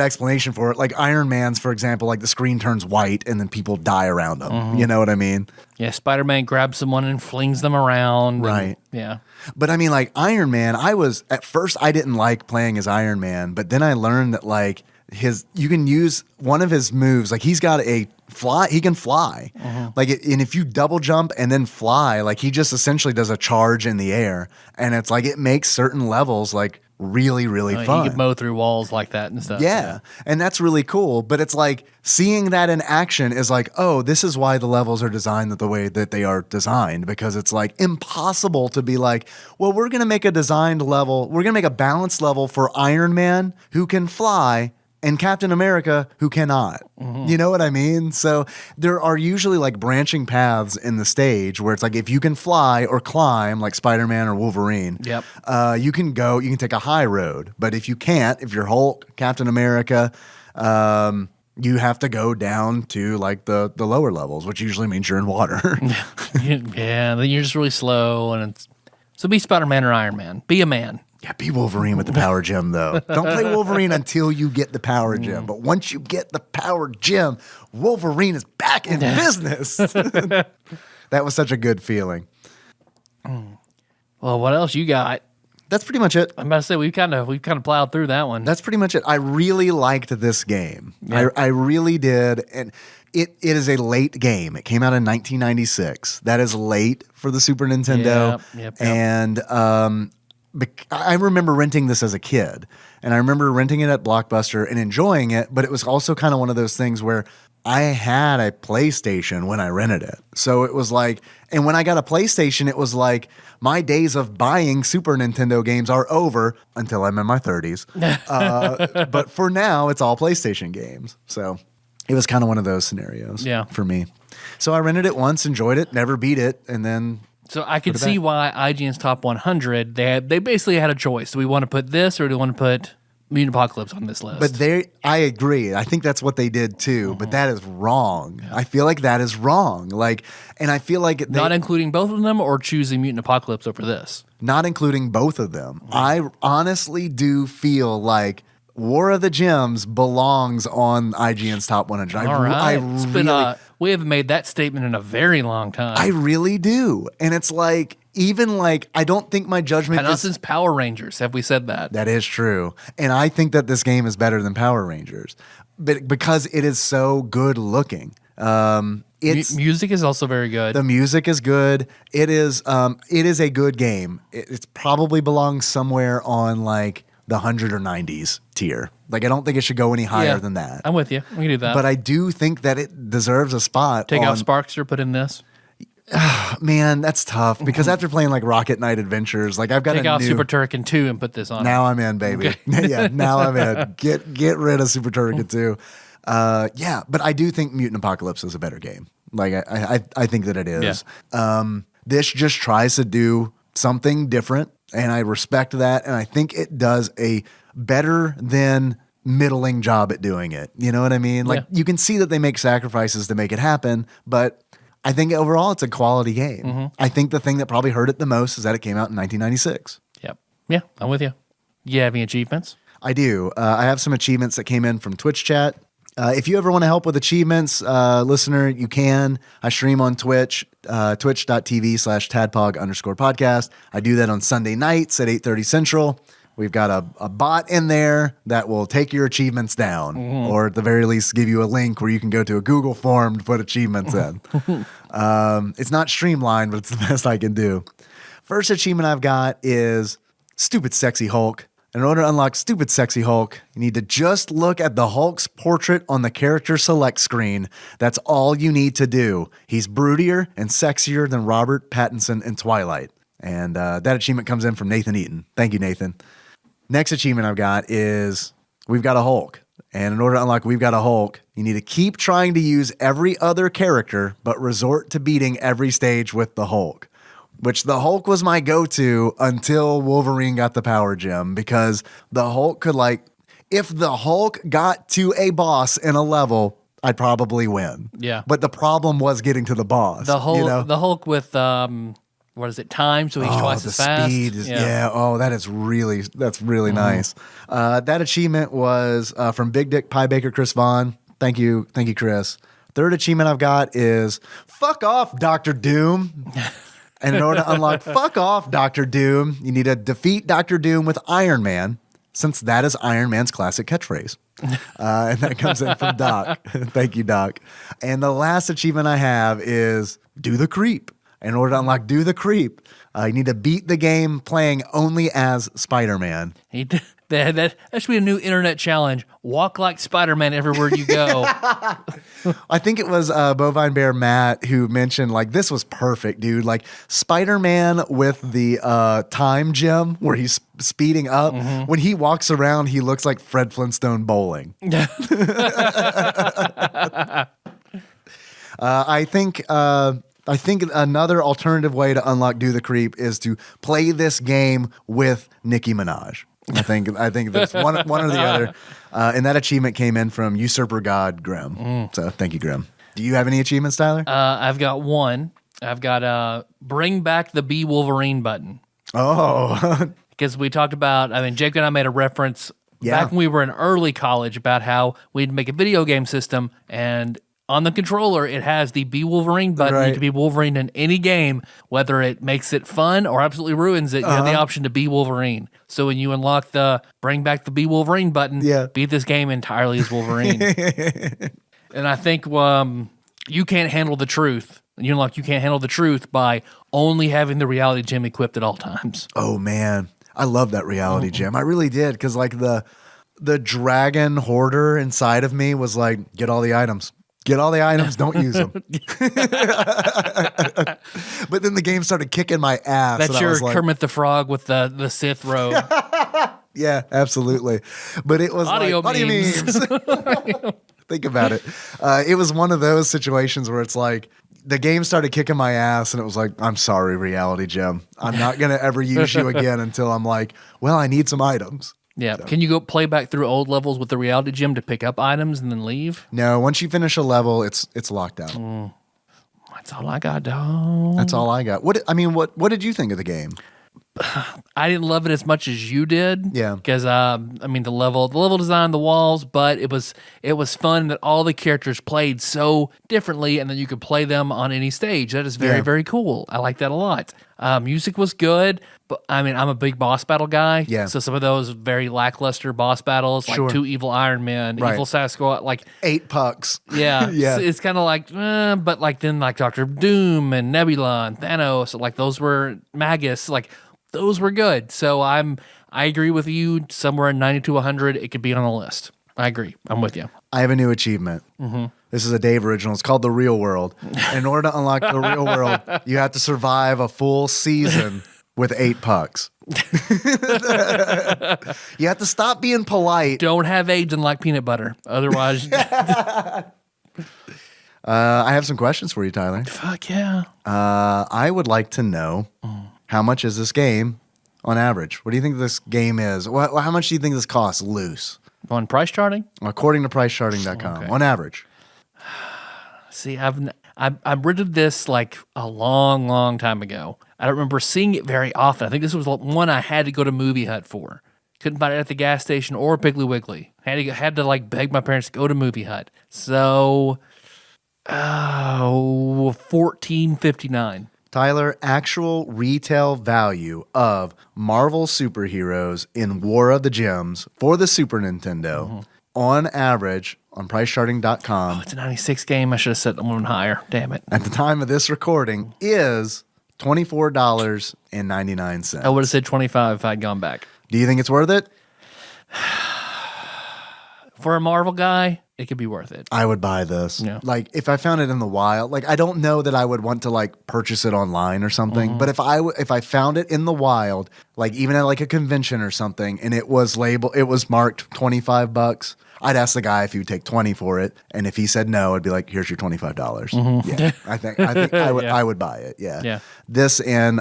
S3: explanation for it. Like Iron Man's, for example, like the screen turns white and then people die around him. You know what I mean?
S2: Yeah, Spider-Man grabs someone and flings them around.
S3: Right.
S2: Yeah.
S3: But I mean, like Iron Man, at first I didn't like playing as Iron Man, but then I learned that like you can use one of his moves. Like he's got he can fly. Like, and if you double jump and then fly, like he just essentially does a charge in the air. And it's like, it makes certain levels like really, really fun.
S2: You can mow through walls like that and stuff.
S3: Yeah. And that's really cool. But it's like seeing that in action is like, oh, this is why the levels are designed the way that they are designed, because it's like impossible to be like, well, we're going to make a designed level. We're going to make a balanced level for Iron Man who can fly and Captain America who cannot. You know what I mean? So there are usually like branching paths in the stage where it's like if you can fly or climb like Spider-Man or Wolverine, you can take a high road. But if you can't, if you're Hulk, Captain America, You have to go down to like the lower levels, which usually means you're in water.
S2: Yeah, then you're just really slow. So be Spider-Man or Iron Man. Be a man.
S3: Yeah, be Wolverine with the power gem, though. Don't play Wolverine until you get the power gem. But once you get the power gem, Wolverine is back in business. That was such a good feeling.
S2: Well, what else you got?
S3: That's pretty much it.
S2: I'm about to say we've kind of plowed through that one.
S3: That's pretty much it. I really liked this game.
S2: Yeah.
S3: I really did. And it is a late game. It came out in 1996. That is late for the Super Nintendo.
S2: Yep.
S3: And I remember renting this as a kid. And I remember renting it at Blockbuster and enjoying it. But it was also kind of one of those things where I had a PlayStation when I rented it. So it was like, and when I got a PlayStation, it was like my days of buying Super Nintendo games are over until I'm in my 30s. But for now, it's all PlayStation games. So it was kind of one of those scenarios for me. So I rented it once, enjoyed it, never beat it, and then...
S2: So I could see why IGN's Top 100, they basically had a choice. Do we want to put this or do we want to put Mutant Apocalypse on this list?
S3: But I agree. I think that's what they did too. But that is wrong. Yeah. I feel like that is wrong. And I feel like
S2: not including both of them or choosing Mutant Apocalypse over this.
S3: Not including both of them. I honestly do feel like War of the Gems belongs on IGN's Top 100.
S2: All right. We haven't made that statement in a very long time.
S3: I really do. And it's like, even like, I don't think my judgment
S2: not since Power Rangers have we said that.
S3: That is true. And I think that this game is better than Power Rangers, but because it is so good looking.
S2: Music is also very good.
S3: The music is good. It is a good game. It probably belongs somewhere on like the 100 or 90s tier. Like, I don't think it should go any higher than that.
S2: I'm with you. We can do that.
S3: But I do think that it deserves a spot.
S2: Take out Sparkster, put in this.
S3: Man, that's tough because after playing like Rocket Knight Adventures, like I've got
S2: take out Super Turrican 2 and put this on.
S3: Now I'm in, baby. Okay. Yeah, now I'm in. Get rid of Super Turrican 2. But I do think Mutant Apocalypse is a better game. Like I think that it is. Yeah. This just tries to do something different, and I respect that, and I think it does a better than middling job at doing it. You know what I mean? Like you can see that they make sacrifices to make it happen, but I think overall it's a quality game. Mm-hmm. I think the thing that probably hurt it the most is that it came out in 1996.
S2: Yep. Yeah, I'm with you. You have any achievements?
S3: I do. I have some achievements that came in from Twitch chat. If you ever want to help with achievements, listener, you can. I stream on Twitch, twitch.tv/TADPOG_podcast. I do that on Sunday nights at 8:30 Central. We've got a bot in there that will take your achievements down, or at the very least give you a link where you can go to a Google form to put achievements in. It's not streamlined, but it's the best I can do. First achievement I've got is Stupid Sexy Hulk. In order to unlock Stupid Sexy Hulk, you need to just look at the Hulk's portrait on the character select screen. That's all you need to do. He's broodier and sexier than Robert Pattinson in Twilight. And that achievement comes in from Nathan Eaton. Thank you, Nathan. Next achievement I've got is We've Got a Hulk. And in order to unlock We've Got a Hulk, you need to keep trying to use every other character, but resort to beating every stage with the Hulk. Which the Hulk was my go-to until Wolverine got the power gem, because the Hulk could if the Hulk got to a boss in a level, I'd probably win.
S2: Yeah.
S3: But the problem was getting to the boss.
S2: The Hulk with what is it? Time, so he's twice as fast.
S3: Speed is, that's really nice. That achievement was from Big Dick Pie Baker Chris Vaughn. Thank you, Chris. Third achievement I've got is fuck off, Dr. Doom. And in order to unlock Fuck Off, Dr. Doom, you need to defeat Dr. Doom with Iron Man, since that is Iron Man's classic catchphrase. And that comes in from Doc. Thank you, Doc. And the last achievement I have is Do the Creep. In order to unlock Do the Creep, you need to beat the game playing only as Spider-Man.
S2: That should be a new internet challenge. Walk like Spider-Man everywhere you go.
S3: I think it was Bovine Bear Matt who mentioned, this was perfect, dude. Spider-Man with the time gem where he's speeding up. Mm-hmm. When he walks around, he looks like Fred Flintstone bowling. I think another alternative way to unlock Do the Creep is to play this game with Nicki Minaj. I think that's one or the other. And that achievement came in from Usurper God Grim. So thank you, Grim. Do you have any achievements, Tyler?
S2: I've got one. I've got bring back the B Wolverine button.
S3: Oh,
S2: Because we talked about, Jake and I made a reference back when we were in early college about how we'd make a video game system, and on the controller, it has the Be Wolverine button.
S3: Right.
S2: You can be Wolverine in any game, whether it makes it fun or absolutely ruins it. You have the option to be Wolverine. So when you unlock the bring back the Be Wolverine button, beat this game entirely as Wolverine. And I think you can't handle the truth. You can't handle the truth by only having the reality gem equipped at all times.
S3: Oh man, I love that reality gem. I really did, because like the dragon hoarder inside of me was like, get all the items. Get all the items, don't use them. But then the game started kicking my ass.
S2: That's
S3: and
S2: your
S3: I was like,
S2: Kermit the Frog with the Sith robe.
S3: yeah, absolutely. But it was
S2: Audio
S3: like, audio
S2: memes.
S3: Think about it. It was one of those situations where it's like, the game started kicking my ass, and it was like, I'm sorry, reality gem. I'm not going to ever use you again until I'm like, well, I need some items.
S2: Yeah.
S3: So.
S2: Can you go play back through old levels with the reality gem to pick up items and then leave?
S3: No, once you finish a level, it's locked out.
S2: That's all I got, dog.
S3: That's all I got. What did you think of the game?
S2: I didn't love it as much as you did.
S3: Yeah.
S2: Because the level design, the walls, but it was fun that all the characters played so differently, and then you could play them on any stage. That is very, very cool. I like that a lot. Music was good, but I'm a big boss battle guy.
S3: Yeah.
S2: So some of those very lackluster boss battles, like two evil Iron Men, evil Sasquatch, like
S3: 8 pucks.
S2: yeah,
S3: Yeah.
S2: It's kind of like, but like then like Doctor Doom and Nebula and Thanos, like those were Magus, like those were good. So I agree with you. Somewhere in 90 to 100, it could be on the list. I agree. I'm with you.
S3: I have a new achievement. This is a Dave original. It's called The Real World. In order to unlock The Real World, you have to survive a full season with 8 pucks. You have to stop being polite.
S2: Don't have AIDS and like peanut butter. Otherwise,
S3: I have some questions for you, Tyler.
S2: fuck yeah.
S3: I would like to know, how much is this game on average? What do you think this game is? How much do you think this costs loose?
S2: On price charting?
S3: According to pricecharting.com, on average.
S2: See, I rented this like a long, long time ago. I don't remember seeing it very often. I think this was one I had to go to Movie Hut for. Couldn't find it at the gas station or Piggly Wiggly. Had to like beg my parents to go to Movie Hut. So, $14.59.
S3: Tyler, actual retail value of Marvel superheroes in War of the Gems for the Super Nintendo, on average, on pricecharting.com,
S2: It's a 96 game. I should have set the one higher. Damn it.
S3: at the time of this recording, is $24.99.
S2: I would have said 25 if I'd gone back.
S3: Do you think it's worth it?
S2: For a Marvel guy, it could be worth it.
S3: I would buy this.
S2: Yeah.
S3: Like, if I found it in the wild, like, I don't know that I would want to like purchase it online or something, but if I found it in the wild, like even at like a convention or something, and it was marked $25, I'd ask the guy if he would take 20 for it, and if he said no, I'd be like, "Here's your $25." Yeah, I think I would I would buy it. Yeah.
S2: Yeah.
S3: This and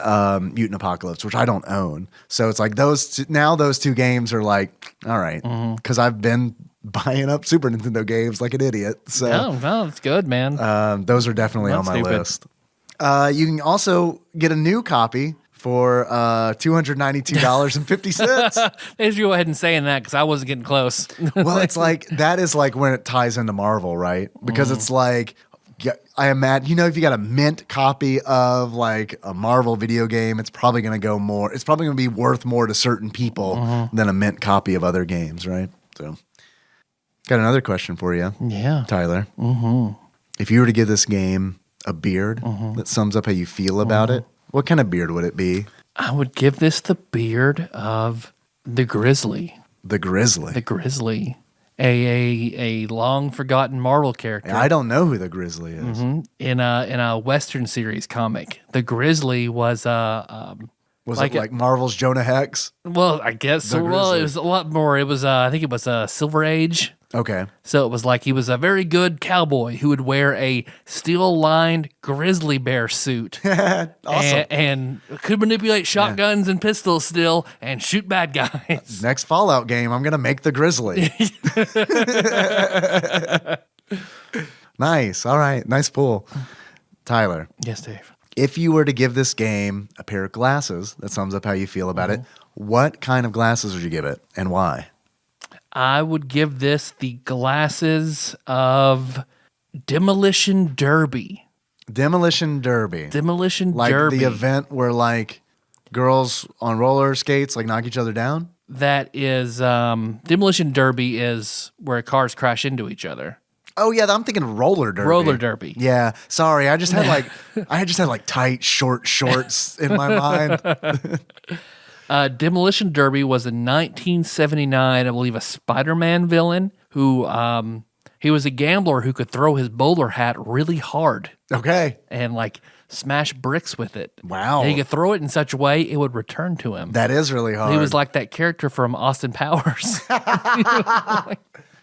S3: Mutant Apocalypse, which I don't own, so it's like those two games are like, all right, because I've been buying up Super Nintendo games like an idiot. So
S2: No, it's good, man.
S3: those are definitely on
S2: Not
S3: my
S2: stupid.
S3: list. You can also get a new copy for $292.50.
S2: They should go ahead and saying that because I wasn't getting close.
S3: Well, it's like that is like when it ties into Marvel, right? Because it's like, I imagine, if you got a mint copy of like a Marvel video game, it's probably going to go more. It's probably going to be worth more to certain people than a mint copy of other games, right? So, got another question for you,
S2: Yeah.
S3: Tyler. If you were to give this game a beard that sums up how you feel about it, what kind of beard would it be?
S2: I would give this the beard of the Grizzly.
S3: The Grizzly.
S2: The Grizzly. A long forgotten Marvel character.
S3: I don't know who the Grizzly is.
S2: In a Western series comic. The Grizzly was
S3: Was
S2: Like
S3: it like Marvel's Jonah Hex?
S2: well, I guess
S3: The
S2: so. Well, it
S3: Grizzly.
S2: was a lot more. It was I think it was Silver Age.
S3: Okay.
S2: So it was like he was a very good cowboy who would wear a steel-lined grizzly bear suit.
S3: Awesome.
S2: And could manipulate shotguns and pistols still and shoot bad guys.
S3: Next Fallout game, I'm going to make the grizzly. Nice. All right. Nice pull. Tyler,
S2: Yes, Dave.
S3: if you were to give this game a pair of glasses, that sums up how you feel about it, what kind of glasses would you give it and why?
S2: I would give this the glasses of Demolition Derby.
S3: Demolition Derby.
S2: Demolition
S3: Like
S2: Derby.
S3: the event where like girls on roller skates like knock each other down?
S2: That is, Demolition Derby is where cars crash into each other.
S3: Oh yeah, I'm thinking roller derby.
S2: Roller derby.
S3: Yeah, sorry. I just had like tight short shorts in my mind.
S2: Demolition Derby was a 1979, I believe, a Spider-Man villain who he was a gambler who could throw his bowler hat really hard
S3: Okay.
S2: and like smash bricks with it.
S3: Wow.
S2: And he could throw it in such a way it would return to him.
S3: That is really hard.
S2: He was like that character from Austin Powers.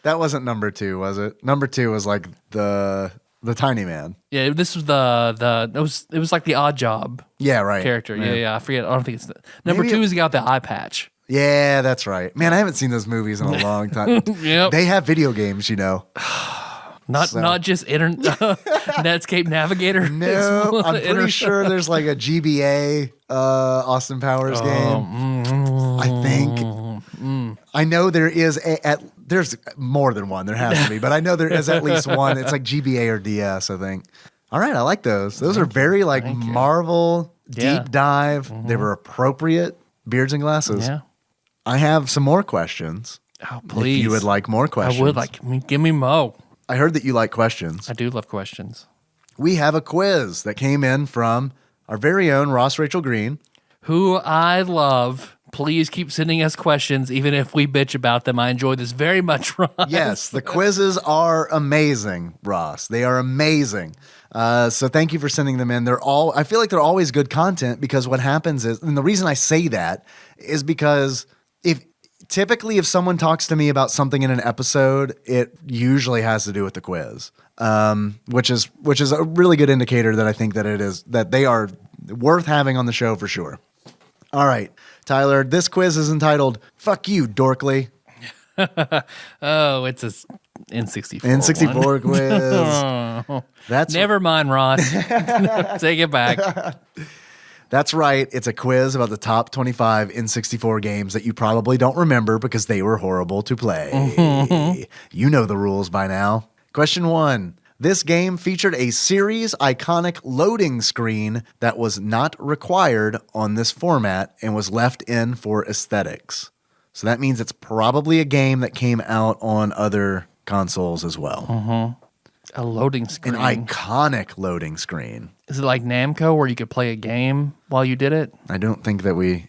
S3: That wasn't number 2, was it? Number 2 was like the tiny man.
S2: Yeah, this was it was like the Odd Job
S3: Yeah, right.
S2: character. Yeah, I forget. I don't think it's number
S3: Maybe
S2: 2 is the guy with the eye patch.
S3: Yeah, that's right. Man, I haven't seen those movies in a long time.
S2: Yep.
S3: They have video games, you know.
S2: Not just Netscape Navigator.
S3: No, I'm
S2: Inter-
S3: pretty sure there's like a GBA Austin Powers game. I think. I know there is there's more than one. There has to be, but I know there is at least one. It's like GBA or DS, I think. All right, I like those. Those are very like Marvel
S2: Yeah.
S3: deep dive. They were appropriate. Beards and glasses.
S2: Yeah.
S3: I have some more questions.
S2: Oh, please.
S3: If you would like more questions.
S2: I would like. Give me mo.
S3: I heard that you like questions.
S2: I do love questions.
S3: We have a quiz that came in from our very own Ross Rachel Green.
S2: Who I love. Please keep sending us questions, even if we bitch about them. I enjoy this very much, Ross.
S3: Yes, the quizzes are amazing, Ross. They are amazing. So thank you for sending them in. I feel like they're always good content because what happens is, and the reason I say that is because typically if someone talks to me about something in an episode, it usually has to do with the quiz, which is a really good indicator that I think that they are worth having on the show for sure. All right, Tyler, this quiz is entitled "Fuck You, Dorkly."
S2: Oh, it's a N64.
S3: N64 quiz. That's
S2: Never mind, Ross. Take it back.
S3: That's right. It's a quiz about the top 25 N64 games that you probably don't remember because they were horrible to play. You know the rules by now. Question 1. This game featured a series iconic loading screen that was not required on this format and was left in for aesthetics. So that means it's probably a game that came out on other consoles as well.
S2: A loading screen.
S3: An iconic loading screen.
S2: Is it like Namco where you could play a game while you did it?
S3: I don't think that we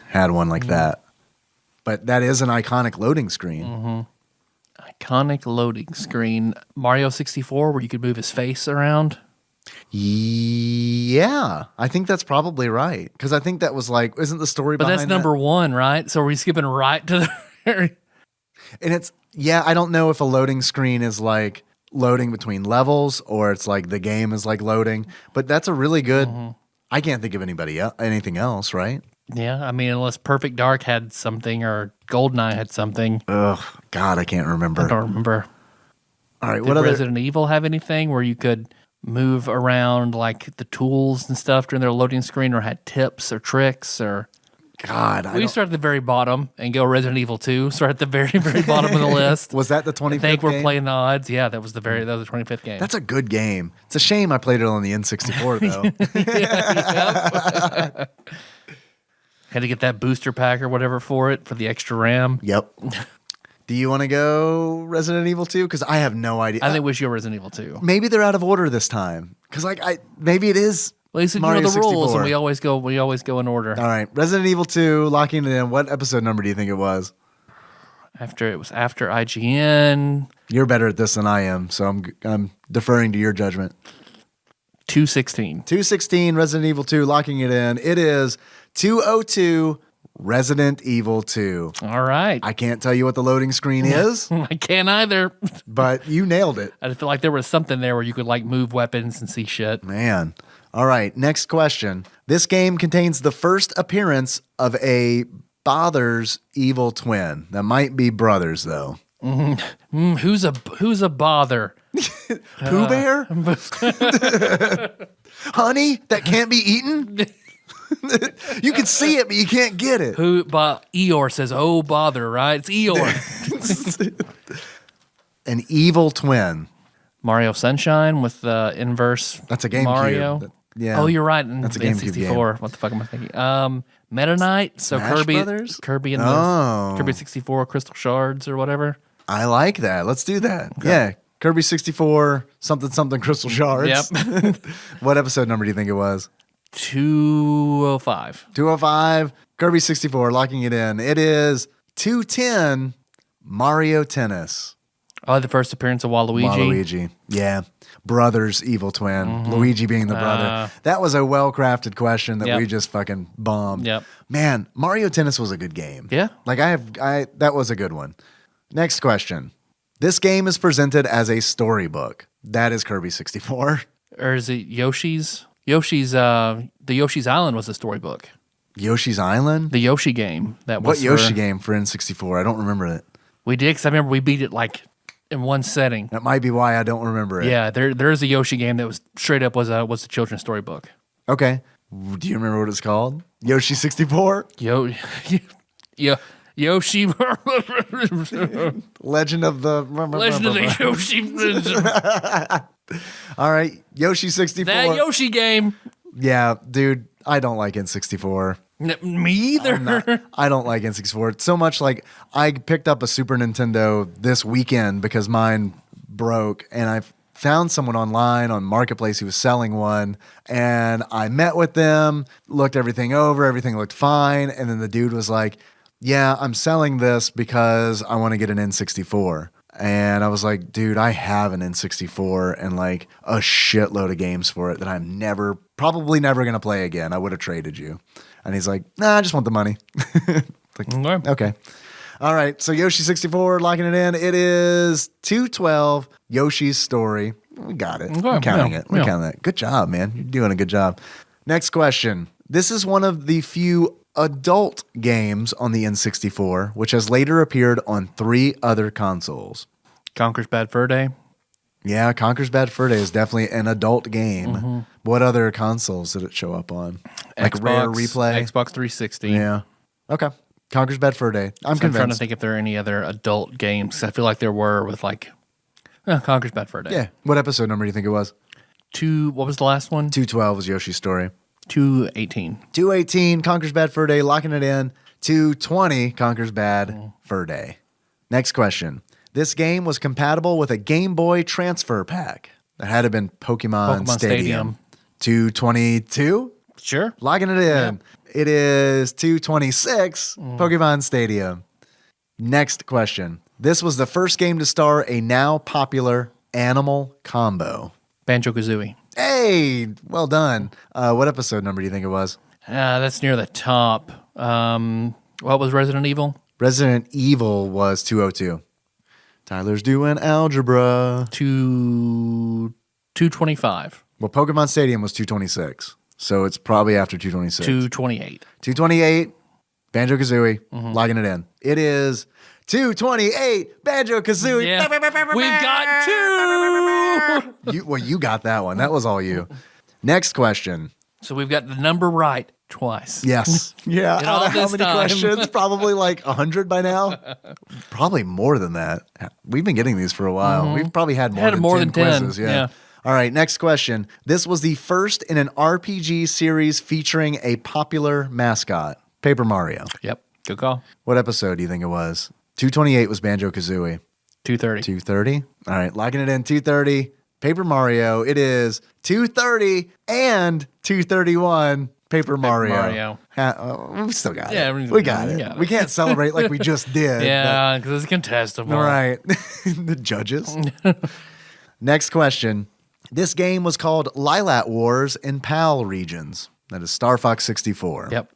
S3: had one like that. But that is an iconic loading screen.
S2: Iconic loading screen. Mario 64 where you could move his face around.
S3: Yeah, I think that's probably right. Because I think that was like, isn't the story
S2: But
S3: behind
S2: that's number 1, right? So are we skipping right to the very...
S3: And it's, I don't know if a loading screen is like loading between levels or it's like the game is like loading. But that's a really good, I can't think of anything else, right?
S2: Yeah, I mean, unless Perfect Dark had something or GoldenEye had something.
S3: Ugh, God, I can't remember.
S2: I don't remember.
S3: All right,
S2: Did
S3: what other...
S2: Resident Evil have anything where you could move around like the tools and stuff during their loading screen, or had tips or tricks? Or
S3: God,
S2: we start at the very bottom and go Resident Evil 2. Start at the very, very bottom of the list.
S3: Was that the 25th
S2: I think we're
S3: game?
S2: playing the odds. Yeah, that was the 25th game.
S3: That's a good game. It's a shame I played it on the N64 though.
S2: Had to get that booster pack or whatever for the extra RAM.
S3: Yep. Do you want to go Resident Evil 2? Because I have no idea.
S2: I think we should go Resident Evil 2.
S3: Maybe they're out of order this time. Because maybe it is.
S2: Well, you said
S3: Mario
S2: you know the
S3: 64.
S2: rules, and we always go in order.
S3: All right, Resident Evil 2, locking it in. What episode number do you think it was?
S2: After IGN.
S3: You're better at this than I am, so I'm deferring to your judgment.
S2: 216.
S3: 216, Resident Evil 2, locking it in. It is 202, Resident Evil 2.
S2: All right.
S3: I can't tell you what the loading screen is,
S2: I can't either.
S3: but you nailed it.
S2: I feel like there was something there where you could like move weapons and see shit.
S3: Man. All right, next question. This game contains the first appearance of a Bother's evil twin. That might be brothers, though.
S2: Who's a bother?
S3: Pooh Bear? Honey that can't be eaten? You can see it, but you can't get it.
S2: Eeyore says, "Oh bother!" Right? It's Eeyore.
S3: An evil twin.
S2: Mario Sunshine with the inverse.
S3: That's a GameCube.
S2: Mario.
S3: Yeah.
S2: Oh, you're right.
S3: That's a
S2: the
S3: GameCube
S2: N64.
S3: game.
S2: What the fuck am I thinking? Meta Knight. So
S3: Smash Brothers?
S2: Kirby and
S3: Oh.
S2: the Kirby 64 Crystal Shards or whatever.
S3: I like that. Let's do that. Okay. Yeah. Kirby 64, something Crystal Shards.
S2: Yep.
S3: What episode number do you think it was?
S2: 205.
S3: 205. Kirby 64, locking it in. It is 210. Mario Tennis.
S2: Oh, the first appearance of Waluigi.
S3: Waluigi. Yeah. Brothers, evil twin. Luigi being the brother. That was a well-crafted question that we just fucking bombed.
S2: Yep.
S3: Man, Mario Tennis was a good game.
S2: Yeah.
S3: Like that was a good one. Next question. This game is presented as a storybook. That is Kirby 64.
S2: Or is it Yoshi's? The Yoshi's Island was a storybook.
S3: Yoshi's Island?
S2: The Yoshi game. That was
S3: What Yoshi game for N64? I don't remember it.
S2: We did, because I remember we beat it like in one setting.
S3: That might be why I don't remember it.
S2: Yeah, there is a Yoshi game that was straight up was a children's storybook.
S3: Okay. Do you remember what it's called? Yoshi 64?
S2: Yoshi.
S3: Legend of the
S2: Yoshi.
S3: All right, Yoshi 64.
S2: That Yoshi game.
S3: Yeah, dude, I don't like N64.
S2: Me either.
S3: I don't like N64. So much like I picked up a Super Nintendo this weekend because mine broke, and I found someone online on Marketplace who was selling one, and I met with them, looked everything over, everything looked fine, and then the dude was like, yeah, I'm selling this because I want to get an N64. And I was like, dude, I have an N64 and like a shitload of games for it that I'm probably never going to play again. I would have traded you. And he's like, nah, I just want the money. Like, okay. All right. So Yoshi 64, locking it in. It is 212, Yoshi's Story. We got it.
S2: Okay.
S3: We're counting
S2: Yeah.
S3: it. We're counting that. Good job, man. You're doing a good job. Next question. This is one of the few adult games on the N64, which has later appeared on 3 other consoles.
S2: Conker's Bad Fur Day.
S3: Yeah, Conker's Bad Fur Day is definitely an adult game.
S2: Mm-hmm.
S3: What other consoles did it show up on? Like
S2: Xbox,
S3: Rare Replay?
S2: Xbox 360.
S3: Yeah. Okay. Conker's Bad Fur Day. I'm
S2: I'm trying to
S3: convinced.
S2: think if there are any other adult games. I feel like there were with like Conker's Bad Fur Day.
S3: Yeah. What episode number do you think it was?
S2: What was the last one?
S3: 212 was Yoshi's Story.
S2: 218.
S3: 218, Conker's Bad Fur Day, locking it in. 220, Conker's Bad Fur Day. Next question. This game was compatible with a Game Boy transfer pack. That had to have been Pokemon Stadium. 222?
S2: Sure.
S3: Logging it in. Yeah. It is 226, Pokemon Stadium. Next question. This was the first game to star a now popular animal combo.
S2: Banjo-Kazooie.
S3: Hey, well done. What episode number do you think it was?
S2: That's near the top. What was Resident Evil?
S3: Resident Evil was 202. Tyler's doing algebra.
S2: 225.
S3: Well, Pokemon Stadium was 226. So it's probably after 226.
S2: 228.
S3: 228, Banjo-Kazooie, logging it in. It is 228, Banjo-Kazooie.
S2: Yeah. We've got 2.
S3: You got that one. That was all you. Next question.
S2: So we've got the number right twice.
S3: Yes. Yeah.
S2: In
S3: Out
S2: all
S3: of how
S2: this
S3: many
S2: time.
S3: questions? Probably like 100 by now. Probably more than that. We've been getting these for a while. We've probably had more than 10 quizzes.
S2: Yeah.
S3: All right. Next question. This was the first in an RPG series featuring a popular mascot, Paper Mario.
S2: Yep. Good call.
S3: What episode do you think it was? 228 was Banjo-Kazooie.
S2: 230.
S3: 230. All right. Locking it in. 230. Paper Mario. It is 230 and 231. Paper Mario. We still got it. We got it. We can't celebrate like we just did.
S2: Yeah, because it's contestable.
S3: All right. The judges. Next question. This game was called Lilat Wars in PAL regions. That is Star Fox 64.
S2: Yep.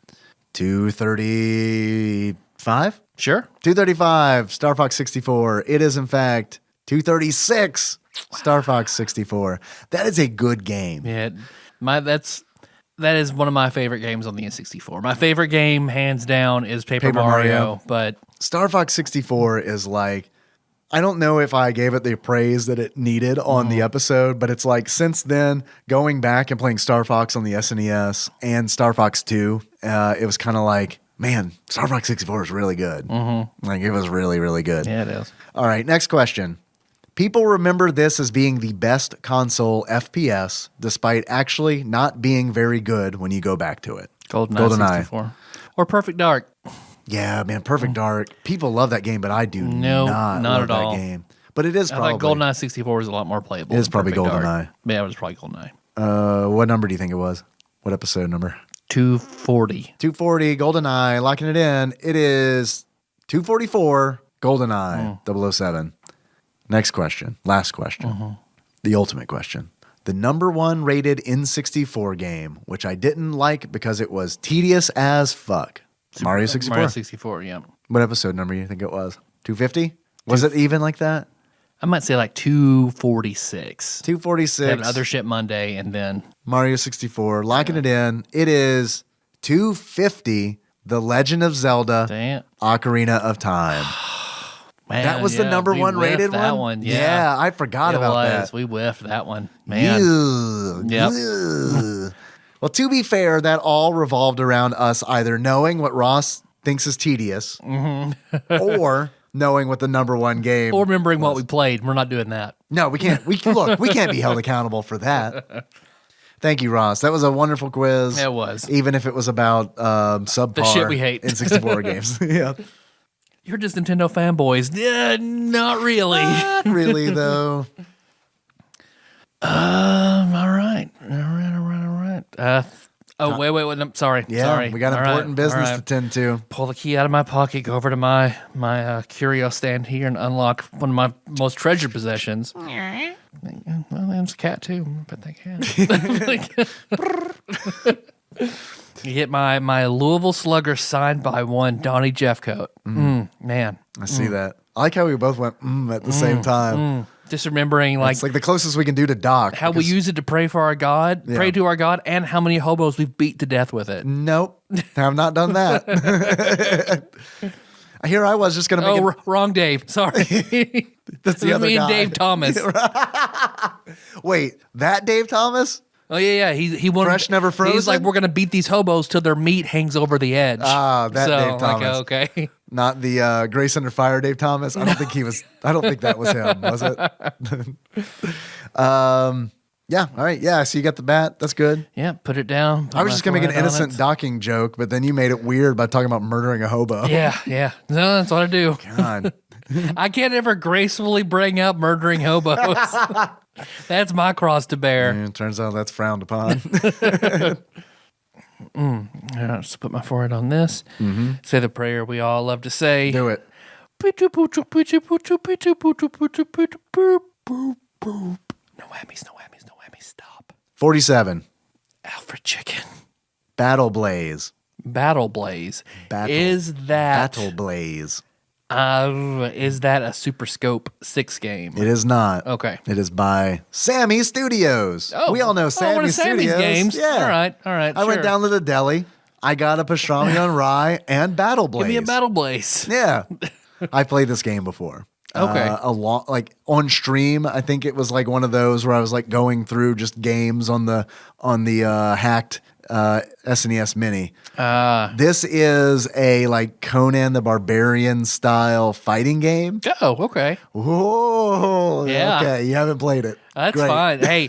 S3: 235?
S2: Sure.
S3: 235, Star Fox 64. It is, in fact, 236, Star Fox 64. That is a good game.
S2: Yeah, that is one of my favorite games on the N64. My favorite game, hands down, is Paper Mario. But
S3: Star Fox 64 is like, I don't know if I gave it the praise that it needed on the episode, but it's like since then, going back and playing Star Fox on the SNES and Star Fox 2, it was kind of like, man, Star Fox 64 is really good. Like, it was really, really good.
S2: yeah, it is.
S3: All right, next question. People remember this as being the best console FPS, despite actually not being very good when you go back to it.
S2: GoldenEye 64. Or Perfect Dark.
S3: Yeah, man, Perfect Dark. People love that game, but I do
S2: No,
S3: not
S2: not
S3: love
S2: at
S3: that
S2: all.
S3: game. But it is
S2: I
S3: probably.
S2: thought GoldenEye 64 was a lot more playable.
S3: It is
S2: than
S3: probably
S2: Perfect Dark.
S3: GoldenEye.
S2: Yeah, it was probably GoldenEye.
S3: What number do you think it was? What episode number?
S2: 240.
S3: 240, GoldenEye, locking it in. It is 244, GoldenEye, 007. Next question. Last question. The ultimate question. The number one rated N64 game, which I didn't like because it was tedious as fuck. Mario 64.
S2: Mario 64, yeah.
S3: What episode number do you think it was? 250? Was it even like that?
S2: I might say like 246.
S3: 246.
S2: Have another shit Monday, and then
S3: Mario 64. Locking it in. It is 250. The Legend of Zelda.
S2: damn.
S3: Ocarina of Time.
S2: Man,
S3: That was the
S2: yeah,
S3: number
S2: we
S3: one
S2: whiffed
S3: rated
S2: that
S3: one?
S2: one. Yeah,
S3: I forgot
S2: it
S3: about
S2: was.
S3: that.
S2: We whiffed that one. Man.
S3: Ugh.
S2: Yep.
S3: Ugh. Well, to be fair, that all revolved around us either knowing what Ross thinks is tedious or knowing what the number one game.
S2: Or remembering what we played. We're not doing that.
S3: No, we can't. We can't be held accountable for that. Thank you, Ross. That was a wonderful quiz.
S2: It was.
S3: Even if it was about subpar
S2: shit we hate.
S3: N64 games. Yeah.
S2: You're just Nintendo fanboys. Yeah, not really.
S3: Not really, though.
S2: All right. Wait. I'm sorry.
S3: Yeah,
S2: sorry.
S3: we got
S2: All
S3: important
S2: right,
S3: business
S2: all right.
S3: to tend to.
S2: Pull the key out of my pocket, go over to my curio stand here, and unlock one of my most treasured possessions. Well, there's a cat too. But they can. You get my Louisville Slugger signed by one Donnie Jeffcoat. Man,
S3: I see that. I like how we both went at the same time.
S2: just remembering
S3: It's like the closest we can do to Doc.
S2: how we use it to pray for our God, pray to our God, and how many hobos we've beat to death with it.
S3: Nope, have not done that. Here I was just going to make it.
S2: Wrong Dave. Sorry.
S3: That's the other
S2: me and
S3: guy.
S2: Dave Thomas.
S3: Wait, that Dave Thomas?
S2: Oh yeah. He wanted
S3: Fresh, never
S2: He's like,
S3: frozen?
S2: we're gonna beat these hobos till their meat hangs over the edge.
S3: Ah, that
S2: so,
S3: Dave Thomas.
S2: Like, okay.
S3: Not the Grace Under Fire Dave Thomas. I don't think he was. I don't think that was him. Was it? Yeah. All right. Yeah. So you got the bat. That's good.
S2: Yeah. Put it down.
S3: I was just gonna make an innocent docking joke, but then you made it weird by talking about murdering a hobo.
S2: Yeah. No, that's what I do.
S3: God.
S2: I can't ever gracefully bring up murdering hobos. That's my cross to bear.
S3: And it turns out that's frowned upon.
S2: I'll just put my forehead on this. Say the prayer we all love to say.
S3: Do it.
S2: No whammies. Stop.
S3: 47.
S2: Alfred Chicken.
S3: Battle Blaze.
S2: Battle Blaze.
S3: Battle.
S2: Is that
S3: Battle Blaze.
S2: Is that a Super Scope 6 game?
S3: It is not.
S2: Okay.
S3: It is by Sammy Studios. We all know Sammy
S2: one of Sammy's
S3: Studios.
S2: games.
S3: Yeah.
S2: All right.
S3: I went down to the deli. I got a pastrami on rye and Battle Blaze.
S2: Give me a Battle Blaze.
S3: Yeah. I played this game before.
S2: Okay.
S3: A lot, like on stream. I think it was like one of those where I was like going through just games on the hacked SNES Mini. This is a like Conan the Barbarian style fighting game.
S2: Oh, okay.
S3: Whoa.
S2: Yeah.
S3: Okay. You haven't played it.
S2: That's
S3: Great.
S2: fine. Hey.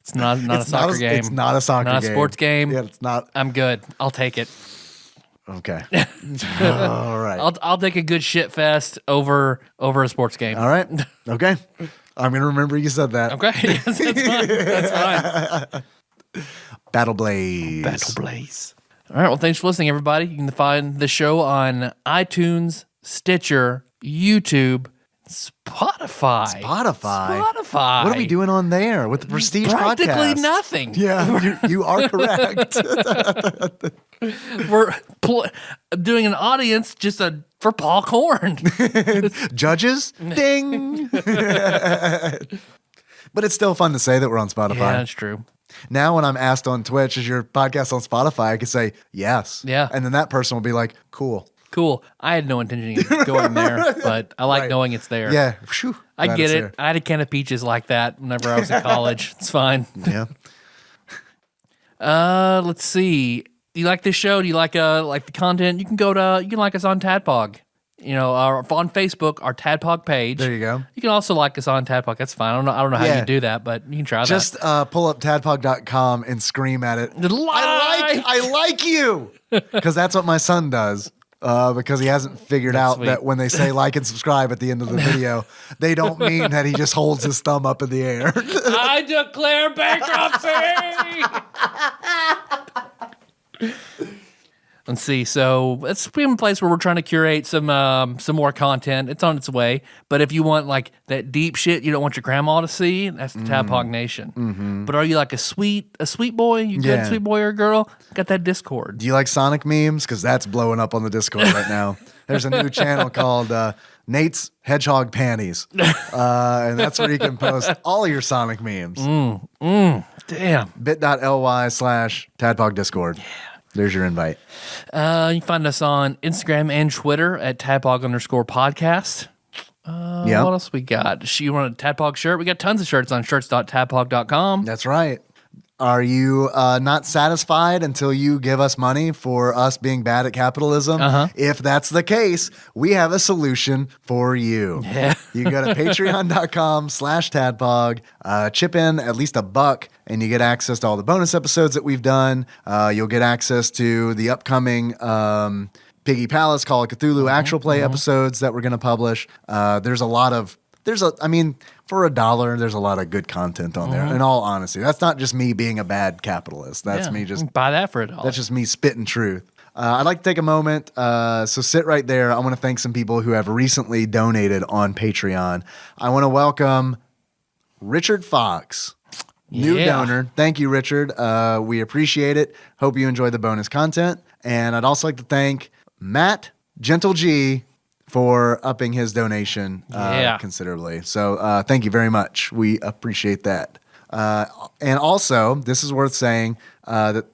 S2: It's not a soccer game.
S3: It's not a soccer game.
S2: Not a sports game.
S3: Yeah, it's not.
S2: I'm good. I'll take it.
S3: Okay. All right.
S2: I'll take a good shit fest over a sports game.
S3: All right. Okay. I'm going to remember you said that.
S2: Okay. Yes, that's fine.
S3: Battle Blaze.
S2: Battle Blaze. All right. Well, thanks for listening, everybody. You can find the show on iTunes, Stitcher, YouTube, Spotify.
S3: What are we doing on there with the Prestige
S2: Practically
S3: podcast?
S2: nothing.
S3: Yeah, you are correct.
S2: We're doing an audience just for Paul Korn.
S3: Judges? Ding. But it's still fun to say that we're on Spotify.
S2: Yeah, that's true.
S3: Now when I'm asked on Twitch, is your podcast on Spotify? I can say yes.
S2: Yeah.
S3: And then that person will be like, cool.
S2: I had no intention of going there, but I like knowing it's there.
S3: Yeah. Whew,
S2: I
S3: glad
S2: get
S3: it's
S2: it.
S3: there.
S2: I had a can of peaches like that whenever I was in college. It's fine.
S3: Yeah.
S2: Let's see. Do you like this show? Do you like the content? You can like us on TADPOG. On Facebook, our TADPOG page.
S3: There you go.
S2: You can also like us on TADPOG. That's fine. I don't know how you do that, but you can try
S3: Just pull up tadpog.com and scream at it. I like you. Because that's what my son does. Because he hasn't figured out
S2: sweet.
S3: that when they say like and subscribe at the end of the video, they don't mean that he just holds his thumb up in the air.
S2: I declare bankruptcy. Let's see. So it's been a place where we're trying to curate some more content. It's on its way. But if you want like that deep shit you don't want your grandma to see, that's the TADPOG Nation. Mm-hmm. But are you like a sweet boy? You good sweet boy or girl? Got that Discord.
S3: Do you like Sonic memes? Because that's blowing up on the Discord right now. There's a new channel called Nate's Hedgehog Panties. And that's where you can post all your Sonic memes.
S2: Damn.
S3: bit.ly/TADPOG Discord. Yeah. There's your invite.
S2: You can find us on Instagram and Twitter at @TADPOG_podcast. What else we got? You want a TADPOG shirt? We got tons of shirts on shirts.tadpog.com.
S3: That's right. Are you not satisfied until you give us money for us being bad at capitalism? If that's the case, we have a solution for you.
S2: Yeah.
S3: You go to patreon.com/tadpog, chip in at least $1, and you get access to all the bonus episodes that we've done. You'll get access to the upcoming Piggy Palace Call of Cthulhu actual play episodes that we're going to publish. For $1, there's a lot of good content on there. In all honesty, that's not just me being a bad capitalist. That's me just
S2: buy that for $1.
S3: That's just me spitting truth. I'd like to take a moment. So sit right there. I want to thank some people who have recently donated on Patreon. I want to welcome Richard Fox, new donor. Thank you, Richard. We appreciate it. Hope you enjoy the bonus content. And I'd also like to thank Matt Gentle G for upping his donation considerably. So thank you very much. We appreciate that. And also, this is worth saying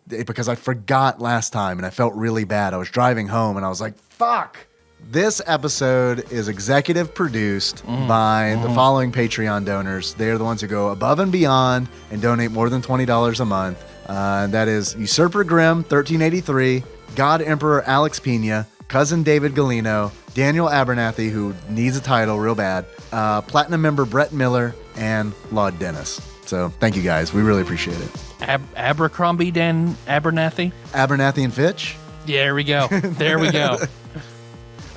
S3: because I forgot last time and I felt really bad. I was driving home and I was like, fuck. This episode is executive produced by the following Patreon donors. They are the ones who go above and beyond and donate more than $20 a month. That is Usurper Grimm, 1383, God Emperor Alex Pena, Cousin David Galino, Daniel Abernathy, who needs a title real bad, Platinum member Brett Miller, and Laud Dennis. So thank you guys. We really appreciate it.
S2: Abercrombie Dan Abernathy?
S3: Abernathy and Fitch?
S2: Yeah, there we go. There we go.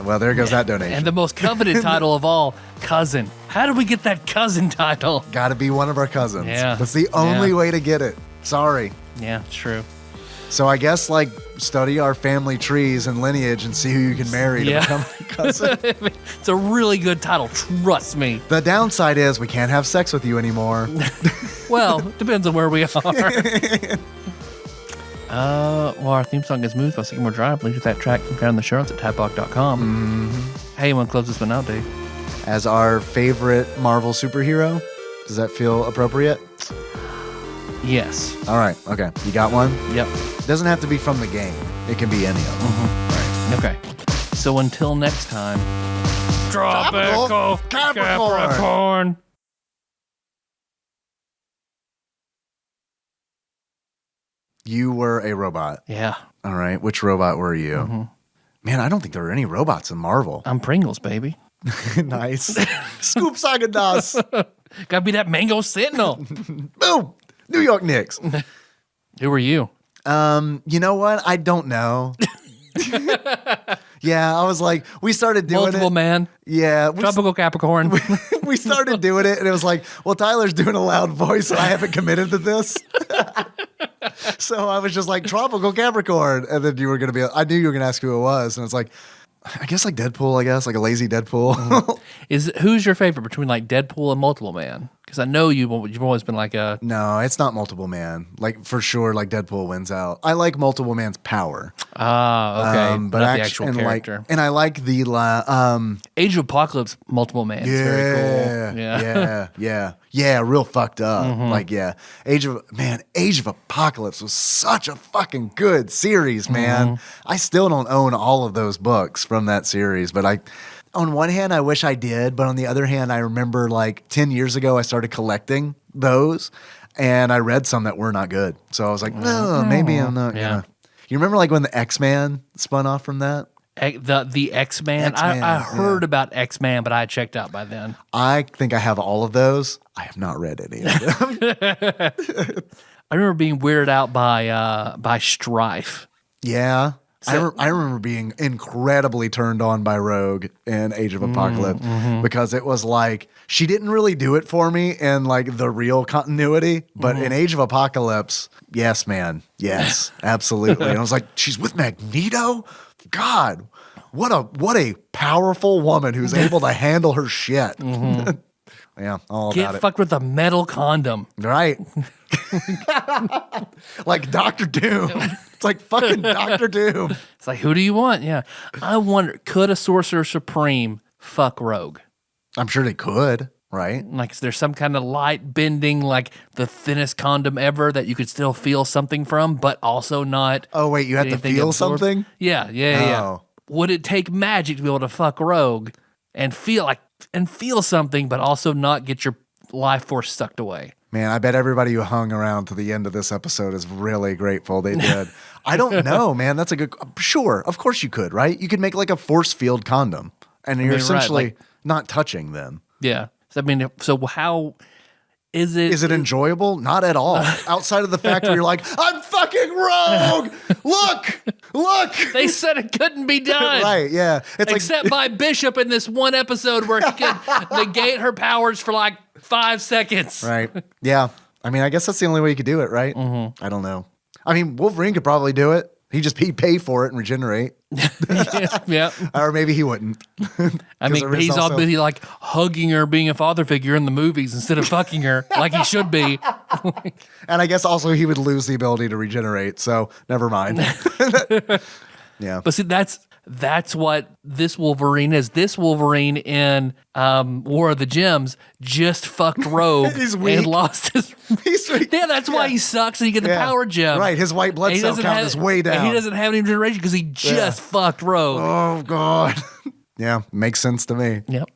S3: Well, there goes that donation.
S2: And the most coveted title of all, Cousin. How did we get that cousin title?
S3: Got to be one of our cousins.
S2: Yeah.
S3: That's the only way to get it. Sorry.
S2: Yeah, it's true.
S3: So I guess study our family trees and lineage and see who you can marry to become a cousin.
S2: It's a really good title, trust me.
S3: The downside is we can't have sex with you anymore.
S2: Well, depends on where we are. Our theme song is Moved by Sycamore Drive. Link to that track can be found in the show notes at tadpog.com. Hey, you want to close this one out, Dave?
S3: As our favorite Marvel superhero, does that feel appropriate?
S2: Yes.
S3: All right. Okay. You got one?
S2: Yep.
S3: Doesn't have to be from the game. It can be any of them.
S2: Right. Okay. So until next time,
S3: Tropical Capricorn. You were a robot.
S2: Yeah.
S3: All right. Which robot were you? Man, I don't think there were any robots in Marvel.
S2: I'm Pringles, baby.
S3: Nice. Scoop Sagadas.
S2: Gotta be that Mango Sentinel.
S3: Boom. New York Knicks.
S2: Who were you?
S3: You know what? I don't know. Yeah, I was like, we started doing
S2: Multiple man.
S3: Yeah.
S2: Tropical Capricorn.
S3: We started doing it, and it was like, well, Tyler's doing a loud voice, and I haven't committed to this. So I was just like, Tropical Capricorn. And then you were going to be, I knew you were going to ask who it was. And it's like, I guess like Deadpool, like a lazy Deadpool.
S2: Who's your favorite between like Deadpool and Multiple Man? Because I know you've always been like a
S3: No, it's not Multiple Man. Like for sure, like Deadpool wins out. I like Multiple Man's power.
S2: okay,
S3: But
S2: not the actual character.
S3: And I like the
S2: Age of Apocalypse Multiple Man. It's very cool.
S3: Yeah, real fucked up. Like Age of Apocalypse was such a fucking good series, man. I still don't own all of those books from that series, but on one hand, I wish I did, but on the other hand, I remember like 10 years ago, I started collecting those, and I read some that were not good. So I was like, no, maybe I'm not gonna. You remember like when the X-Man spun off from that?
S2: The X-Man? I heard about X-Man, but I had checked out by then.
S3: I think I have all of those. I have not read any of them.
S2: I remember being weirded out by Strife.
S3: Yeah. I remember being incredibly turned on by Rogue in Age of Apocalypse because it was like she didn't really do it for me in like the real continuity, but in Age of Apocalypse, yes, man, yes, absolutely. And I was like, she's with Magneto. God, what a powerful woman who's able to handle her shit. Yeah, all about it.
S2: Get fucked with a metal condom.
S3: Right. Like Dr. Doom. It's like fucking Dr. Doom.
S2: It's like, who do you want? Yeah. I wonder, could a Sorcerer Supreme fuck Rogue?
S3: I'm sure they could, right?
S2: Like, is there some kind of light bending, like the thinnest condom ever that you could still feel something from, but also not?
S3: Oh, wait, you have to feel
S2: absorbed?
S3: something?
S2: Yeah.
S3: Oh.
S2: Would it take magic to be able to fuck Rogue and feel something, but also not get your life force sucked away?
S3: Man, I bet everybody who hung around to the end of this episode is really grateful they did. I don't know, man. That's a good. Sure, of course you could, right? You could make like a force field condom, and you're essentially not touching them.
S2: Yeah. So how is it?
S3: Is it enjoyable? Not at all. Outside of the fact where you're like, I'm fucking Rogue. Look.
S2: They said it couldn't be done.
S3: Right? Yeah. It's
S2: except by Bishop in this one episode where he could negate her powers for like 5 seconds.
S3: Right. Yeah. I mean, I guess that's the only way you could do it, right? I don't know. I mean, Wolverine could probably do it. He'd pay for it and regenerate.
S2: Yeah.
S3: Or maybe he wouldn't.
S2: I mean, he's all busy like hugging her, being a father figure in the movies instead of fucking her like he should be.
S3: And I guess also he would lose the ability to regenerate. So never mind. Yeah.
S2: But see, that's what this Wolverine is. This Wolverine in War of the Gems just fucked Rogue and lost his.
S3: He's weak.
S2: Yeah, that's why he sucks and he get the power gem.
S3: Right, his white blood cell count is way down.
S2: And he doesn't have any regeneration because he just fucked Rogue.
S3: Oh, God. Yeah, makes sense to me.
S2: Yep.